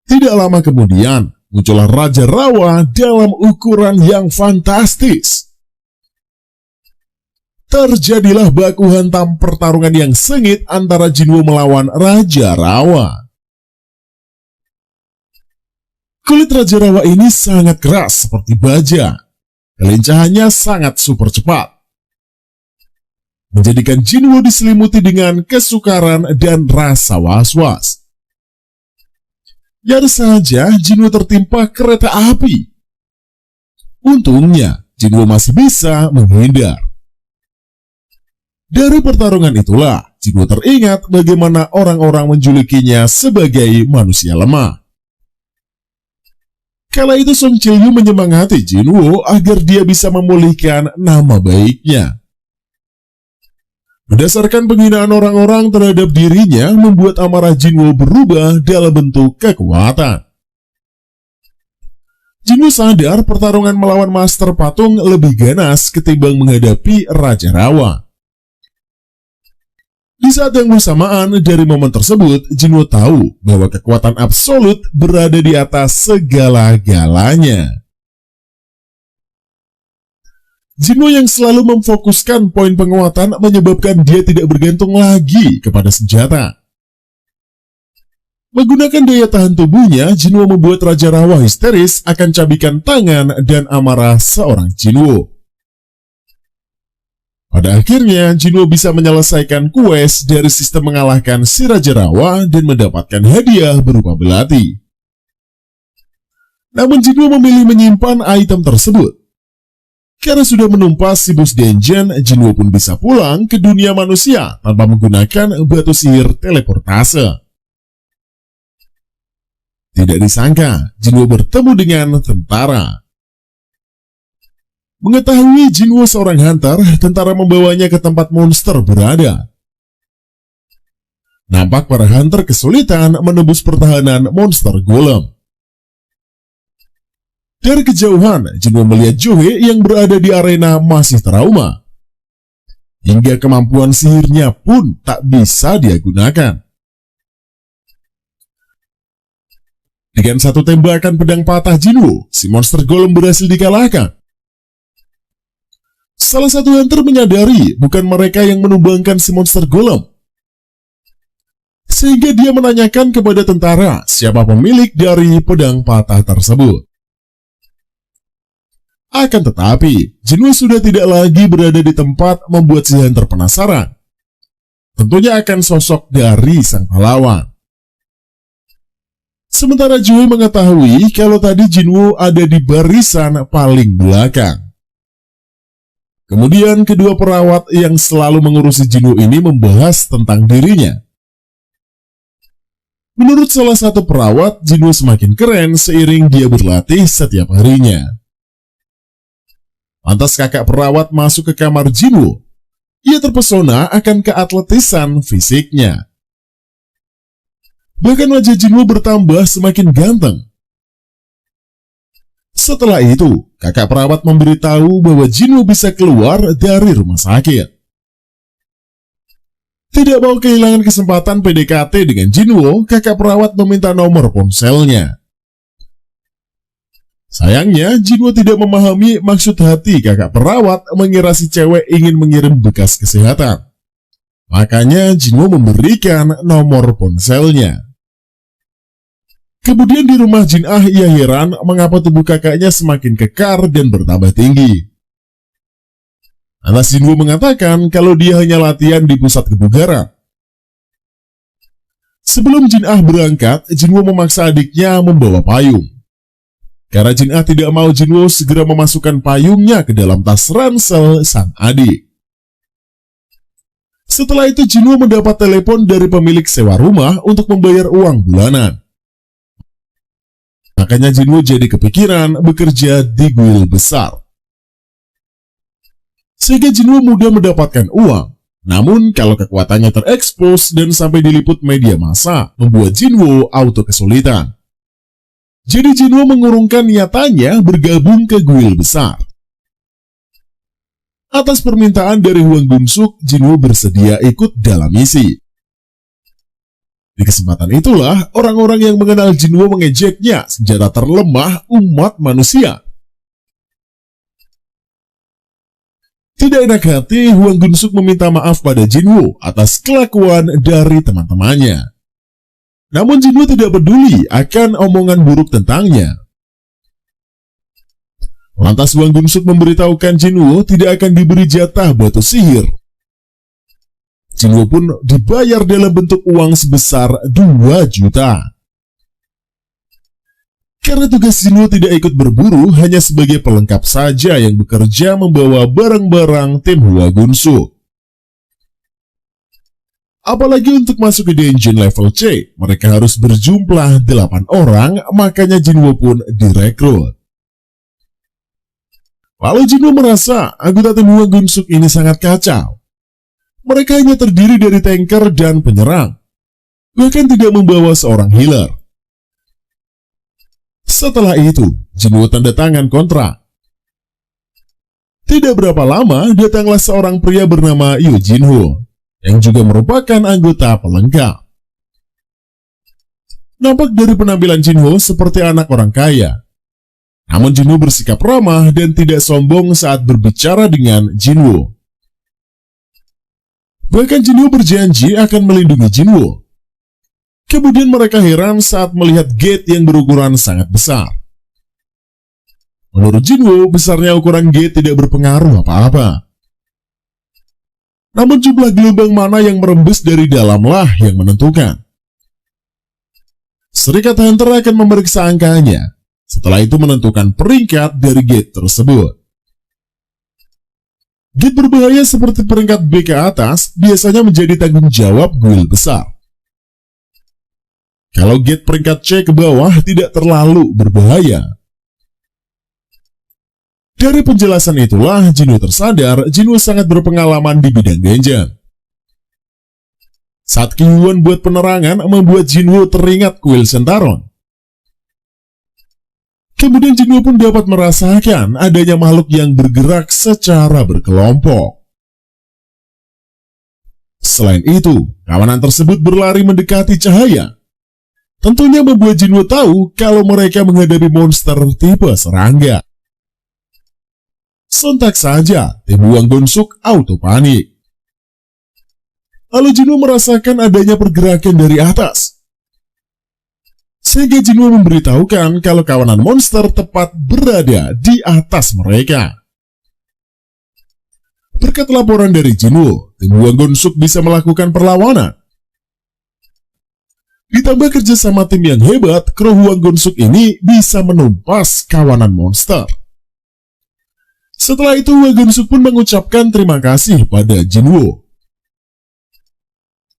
S1: Tidak lama kemudian, muncullah Raja Rawa dalam ukuran yang fantastis. Terjadilah baku hantam pertarungan yang sengit antara Jinwoo melawan Raja Rawa. Kulit Raja Rawa ini sangat keras seperti baja. Kelincahannya sangat super cepat, menjadikan Jinwoo diselimuti dengan kesukaran dan rasa was-was. Nyaris saja Jinwoo tertimpa kereta api. Untungnya Jinwoo masih bisa menghindar. Dari pertarungan itulah Jinwoo teringat bagaimana orang-orang menjulukinya sebagai manusia lemah. Kala itu Song Chil-yu menyemangati Jinwoo agar dia bisa memulihkan nama baiknya. Berdasarkan penghinaan orang-orang terhadap dirinya membuat amarah Jinwoo berubah dalam bentuk kekuatan. Jinwoo sadar pertarungan melawan Master Patung lebih ganas ketimbang menghadapi Raja Rawa. Di saat yang bersamaan dari momen tersebut, Jinwoo tahu bahwa kekuatan absolut berada di atas segala-galanya. Jinwoo yang selalu memfokuskan poin penguatan menyebabkan dia tidak bergantung lagi kepada senjata. Menggunakan daya tahan tubuhnya, Jinwoo membuat Raja Rawa histeris akan cabikan tangan dan amarah seorang Jinwoo. Pada akhirnya, Jinwoo bisa menyelesaikan quest dari sistem mengalahkan si Raja Rawa dan mendapatkan hadiah berupa belati. Namun Jinwoo memilih menyimpan item tersebut. Karena sudah menumpas si bos dungeon, Jinwoo pun bisa pulang ke dunia manusia tanpa menggunakan batu sihir teleportase. Tidak disangka, Jinwoo bertemu dengan tentara. Mengetahui Jinwoo seorang hunter, tentara membawanya ke tempat monster berada. Nampak para hunter kesulitan menembus pertahanan monster golem. Dari kejauhan, Jinwoo melihat Joe yang berada di arena masih trauma. Hingga kemampuan sihirnya pun tak bisa dia gunakan. Dengan satu tembakan pedang patah Jinwoo, si monster golem berhasil dikalahkan. Salah satu hunter menyadari bukan mereka yang menumbangkan si monster golem. Sehingga dia menanyakan kepada tentara siapa pemilik dari pedang patah tersebut. Akan tetapi, Jinwoo sudah tidak lagi berada di tempat membuat si hunter penasaran. Tentunya akan sosok dari sang pahlawan. Sementara Joe mengetahui kalau tadi Jinwoo ada di barisan paling belakang. Kemudian kedua perawat yang selalu mengurusi Jinwoo ini membahas tentang dirinya. Menurut salah satu perawat, Jinwoo semakin keren seiring dia berlatih setiap harinya. Lantas kakak perawat masuk ke kamar Jinwoo. Ia terpesona akan keatletisan fisiknya. Bahkan wajah Jinwoo bertambah semakin ganteng. Setelah itu, kakak perawat memberitahu bahwa Jinwoo bisa keluar dari rumah sakit. Tidak mau kehilangan kesempatan PDKT dengan Jinwoo, kakak perawat meminta nomor ponselnya. Sayangnya, Jinwoo tidak memahami maksud hati kakak perawat mengira si cewek ingin mengirim bekas kesehatan. Makanya Jinwoo memberikan nomor ponselnya. Kemudian di rumah Jin Ah, ia heran mengapa tubuh kakaknya semakin kekar dan bertambah tinggi. Lantas Jinwoo mengatakan kalau dia hanya latihan di pusat kebugaran. Sebelum Jin Ah berangkat, Jinwoo memaksa adiknya membawa payung. Karena Jin Ah tidak mau Jinwoo segera memasukkan payungnya ke dalam tas ransel sang adik. Setelah itu Jinwoo mendapat telepon dari pemilik sewa rumah untuk membayar uang bulanan. Makanya Jinwoo jadi kepikiran bekerja di guild besar. Sehingga Jinwoo mudah mendapatkan uang. Namun kalau kekuatannya terekspos dan sampai diliput media massa, membuat Jinwoo auto kesulitan. Jadi Jinwoo mengurungkan niatannya bergabung ke guild besar. Atas permintaan dari Hwang Gun-suk, Jinwoo bersedia ikut dalam misi. Di kesempatan itulah, orang-orang yang mengenal Jinwoo mengejeknya senjata terlemah umat manusia. Tidak enak hati, Hwang Gun-suk meminta maaf pada Jinwoo atas kelakuan dari teman-temannya. Namun Jinwoo tidak peduli akan omongan buruk tentangnya. Lantas Hwang Gun-suk memberitahukan Jinwoo tidak akan diberi jatah batu sihir. Jinwoo pun dibayar dalam bentuk uang sebesar 2 juta. Karena tugas Jinwoo tidak ikut berburu, hanya sebagai pelengkap saja yang bekerja membawa barang-barang tim Hwang Gun-suk. Apalagi untuk masuk ke dungeon level C, mereka harus berjumlah 8 orang, makanya Jinwoo pun direkrut. Lalu Jinwoo merasa anggota tim Hwang Gun-suk ini sangat kacau. Mereka hanya terdiri dari tanker dan penyerang, bahkan tidak membawa seorang healer. Setelah itu, Jinwoo tanda tangan kontrak. Tidak berapa lama, datanglah seorang pria bernama Yoo Jin-ho, yang juga merupakan anggota pelengkap. Nampak dari penampilan Jin-ho seperti anak orang kaya. Namun Jinwoo bersikap ramah dan tidak sombong saat berbicara dengan Jinwoo. Bahkan Jinwoo berjanji akan melindungi Jinwoo. Kemudian mereka heran saat melihat gate yang berukuran sangat besar. Menurut Jinwoo, besarnya ukuran gate tidak berpengaruh apa-apa. Namun jumlah gelombang mana yang merembes dari dalamlah yang menentukan. Serikat Hunter akan memeriksa angkanya. Setelah itu menentukan peringkat dari gate tersebut. Gate berbahaya seperti peringkat B ke atas biasanya menjadi tanggung jawab guild besar. Kalau gate peringkat C ke bawah tidak terlalu berbahaya. Dari penjelasan itulah Jinwoo tersadar Jinwoo sangat berpengalaman di bidang dungeon. Saat Ki-hwan buat penerangan membuat Jinwoo teringat kuil Sentaron. Kemudian Jinwoo pun dapat merasakan adanya makhluk yang bergerak secara berkelompok. Selain itu, kawanan tersebut berlari mendekati cahaya. Tentunya membuat Jinwoo tahu kalau mereka menghadapi monster tipe serangga. Sontak saja, tim Hwang Gun-suk auto panik. Lalu Jinwoo merasakan adanya pergerakan dari atas. Sehingga Jinwoo memberitahukan kalau kawanan monster tepat berada di atas mereka. Berkat laporan dari Jinwoo, tim Hwang Gun-suk bisa melakukan perlawanan. Ditambah kerjasama tim yang hebat, kru Hwang Gun-suk ini bisa menumpas kawanan monster. Setelah itu Hwang Gun-suk pun mengucapkan terima kasih pada Jinwoo.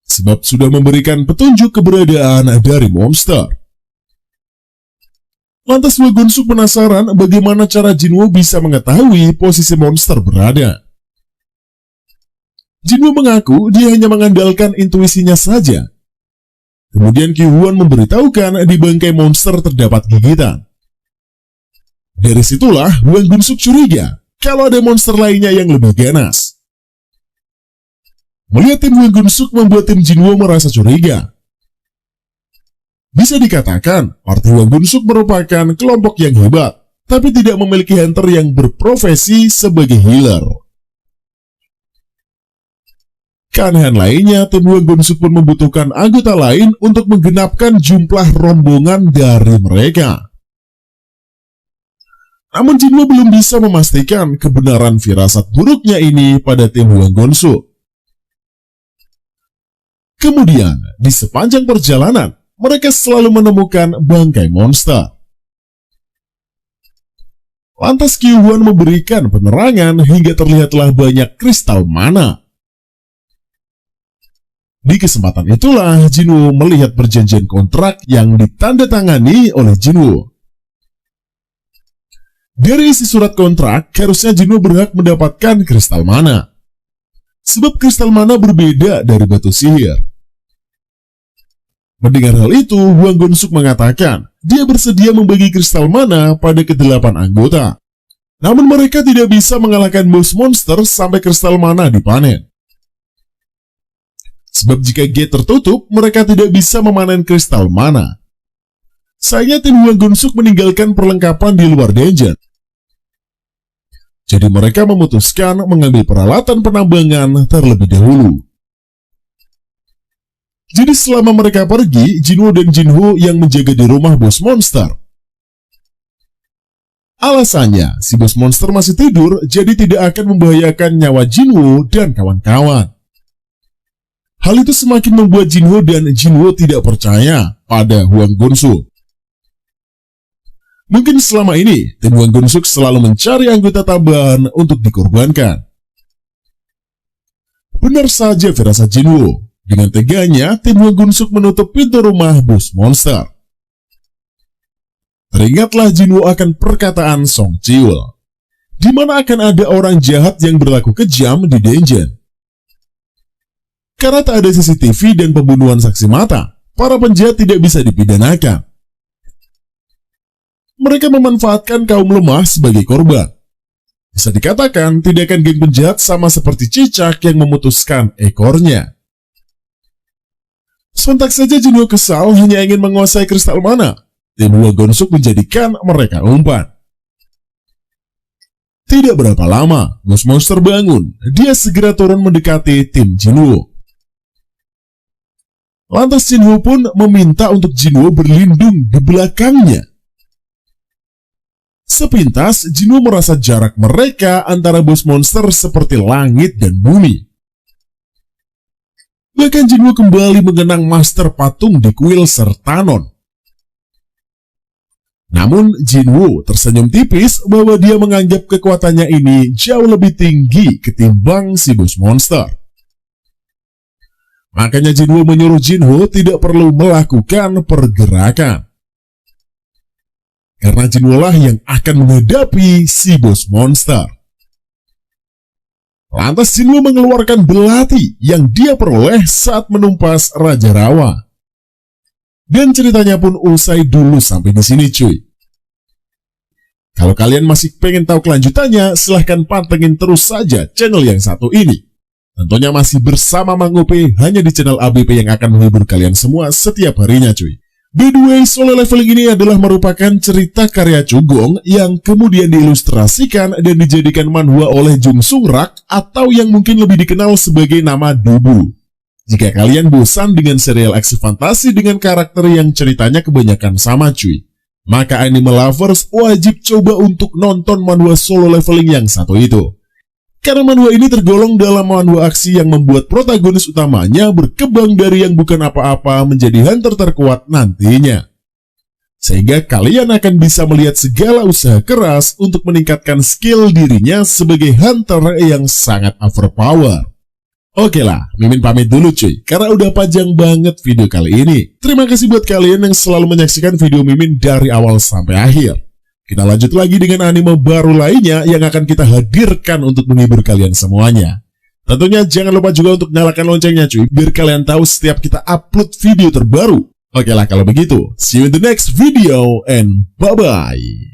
S1: Sebab sudah memberikan petunjuk keberadaan dari monster. Lantas Hwang Gun-suk penasaran bagaimana cara Jinwoo bisa mengetahui posisi monster berada. Jinwoo mengaku dia hanya mengandalkan intuisinya saja. Kemudian Ki-hwan memberitahukan di bangkai monster terdapat gigitan. Dari situlah Hwang Gun-suk curiga kalau ada monster lainnya yang lebih ganas. Melihat tim Hwang Gun-suk membuat tim Jinwoo merasa curiga. Bisa dikatakan, partai Hwang Gun-suk merupakan kelompok yang hebat, tapi tidak memiliki hunter yang berprofesi sebagai healer. Keanehan lainnya, tim Hwang Gun-suk pun membutuhkan anggota lain untuk menggenapkan jumlah rombongan dari mereka. Namun Jinwoo belum bisa memastikan kebenaran firasat buruknya ini pada tim Hwang Gun-suk. Kemudian, di sepanjang perjalanan, mereka selalu menemukan bangkai monster. Lantas Ki-hwan memberikan penerangan hingga terlihatlah banyak kristal mana. Di kesempatan itulah Jinwoo melihat perjanjian kontrak yang ditandatangani oleh Jinwoo. Dari isi surat kontrak, harusnya Jinwoo berhak mendapatkan kristal mana. Sebab kristal mana berbeda dari batu sihir. Mendengar hal itu, Hwang Gun-suk mengatakan dia bersedia membagi kristal mana pada ke-8 anggota. Namun mereka tidak bisa mengalahkan bos monster sampai kristal mana dipanen. Sebab jika gate tertutup, mereka tidak bisa memanen kristal mana. Sayangnya tim Hwang Gun-suk meninggalkan perlengkapan di luar dungeon. Jadi mereka memutuskan mengambil peralatan penambangan terlebih dahulu. Jadi selama mereka pergi, Jinwoo dan Jinho yang menjaga di rumah bos monster. Alasannya, si bos monster masih tidur, jadi tidak akan membahayakan nyawa Jinwoo dan kawan-kawan. Hal itu semakin membuat Jinho dan Jinwoo tidak percaya pada Hwang Gun-suk. Mungkin selama ini, tim Hwang Gun-suk selalu mencari anggota tambahan untuk dikorbankan. Benar saja firasat Jinwoo. Dengan teganya, tim Hwang Gun-suk menutup pintu rumah bos monster. Teringatlah Jinwoo akan perkataan Song Chiul, di mana akan ada orang jahat yang berlaku kejam di dungeon. Karena tak ada CCTV dan pembunuhan saksi mata, para penjahat tidak bisa dipidanakan. Mereka memanfaatkan kaum lemah sebagai korban. Bisa dikatakan tindakan geng penjahat sama seperti cicak yang memutuskan ekornya. Sontak saja Jinwoo kesal hanya ingin menguasai kristal mana. Tim Hwang Gun-suk menjadikan mereka umpan. Tidak berapa lama, bos monster bangun. Dia segera turun mendekati tim Jinwoo. Lantas Jinwoo pun meminta untuk Jinwoo berlindung di belakangnya. Sepintas, Jinwoo merasa jarak mereka antara bos monster seperti langit dan bumi. Bahkan Jinwoo kembali mengenang master patung di kuil Sertanon. Namun Jinwoo tersenyum tipis bahwa dia menganggap kekuatannya ini jauh lebih tinggi ketimbang si bos monster. Makanya Jinwoo menyuruh Jinho tidak perlu melakukan pergerakan. Karena Jinwoo lah yang akan menghadapi si bos monster. Lantas Jinwoo mengeluarkan belati yang dia peroleh saat menumpas Raja Rawa. Dan ceritanya pun usai dulu sampai di sini cuy. Kalau kalian masih pengen tahu kelanjutannya, silahkan pantengin terus saja channel yang satu ini. Tentunya masih bersama Mang Upe hanya di channel ABP yang akan menghibur kalian semua setiap harinya cuy. By the way, Solo Leveling ini adalah merupakan cerita karya Chugong yang kemudian diilustrasikan dan dijadikan manhwa oleh Jung Sung Rak atau yang mungkin lebih dikenal sebagai nama Dubu. Jika kalian bosan dengan serial aksi fantasi dengan karakter yang ceritanya kebanyakan sama cuy, maka anime lovers wajib coba untuk nonton manhwa Solo Leveling yang satu itu. Karena manhwa ini tergolong dalam manhwa aksi yang membuat protagonis utamanya berkembang dari yang bukan apa-apa menjadi hunter terkuat nantinya. Sehingga kalian akan bisa melihat segala usaha keras untuk meningkatkan skill dirinya sebagai hunter yang sangat overpower. Oke lah, Mimin pamit dulu cuy, karena udah panjang banget video kali ini. Terima kasih buat kalian yang selalu menyaksikan video Mimin dari awal sampai akhir. Kita lanjut lagi dengan anime baru lainnya yang akan kita hadirkan untuk menghibur kalian semuanya. Tentunya jangan lupa juga untuk nyalakan loncengnya cuy, biar kalian tahu setiap kita upload video terbaru. Oke lah kalau begitu, see you in the next video and bye-bye.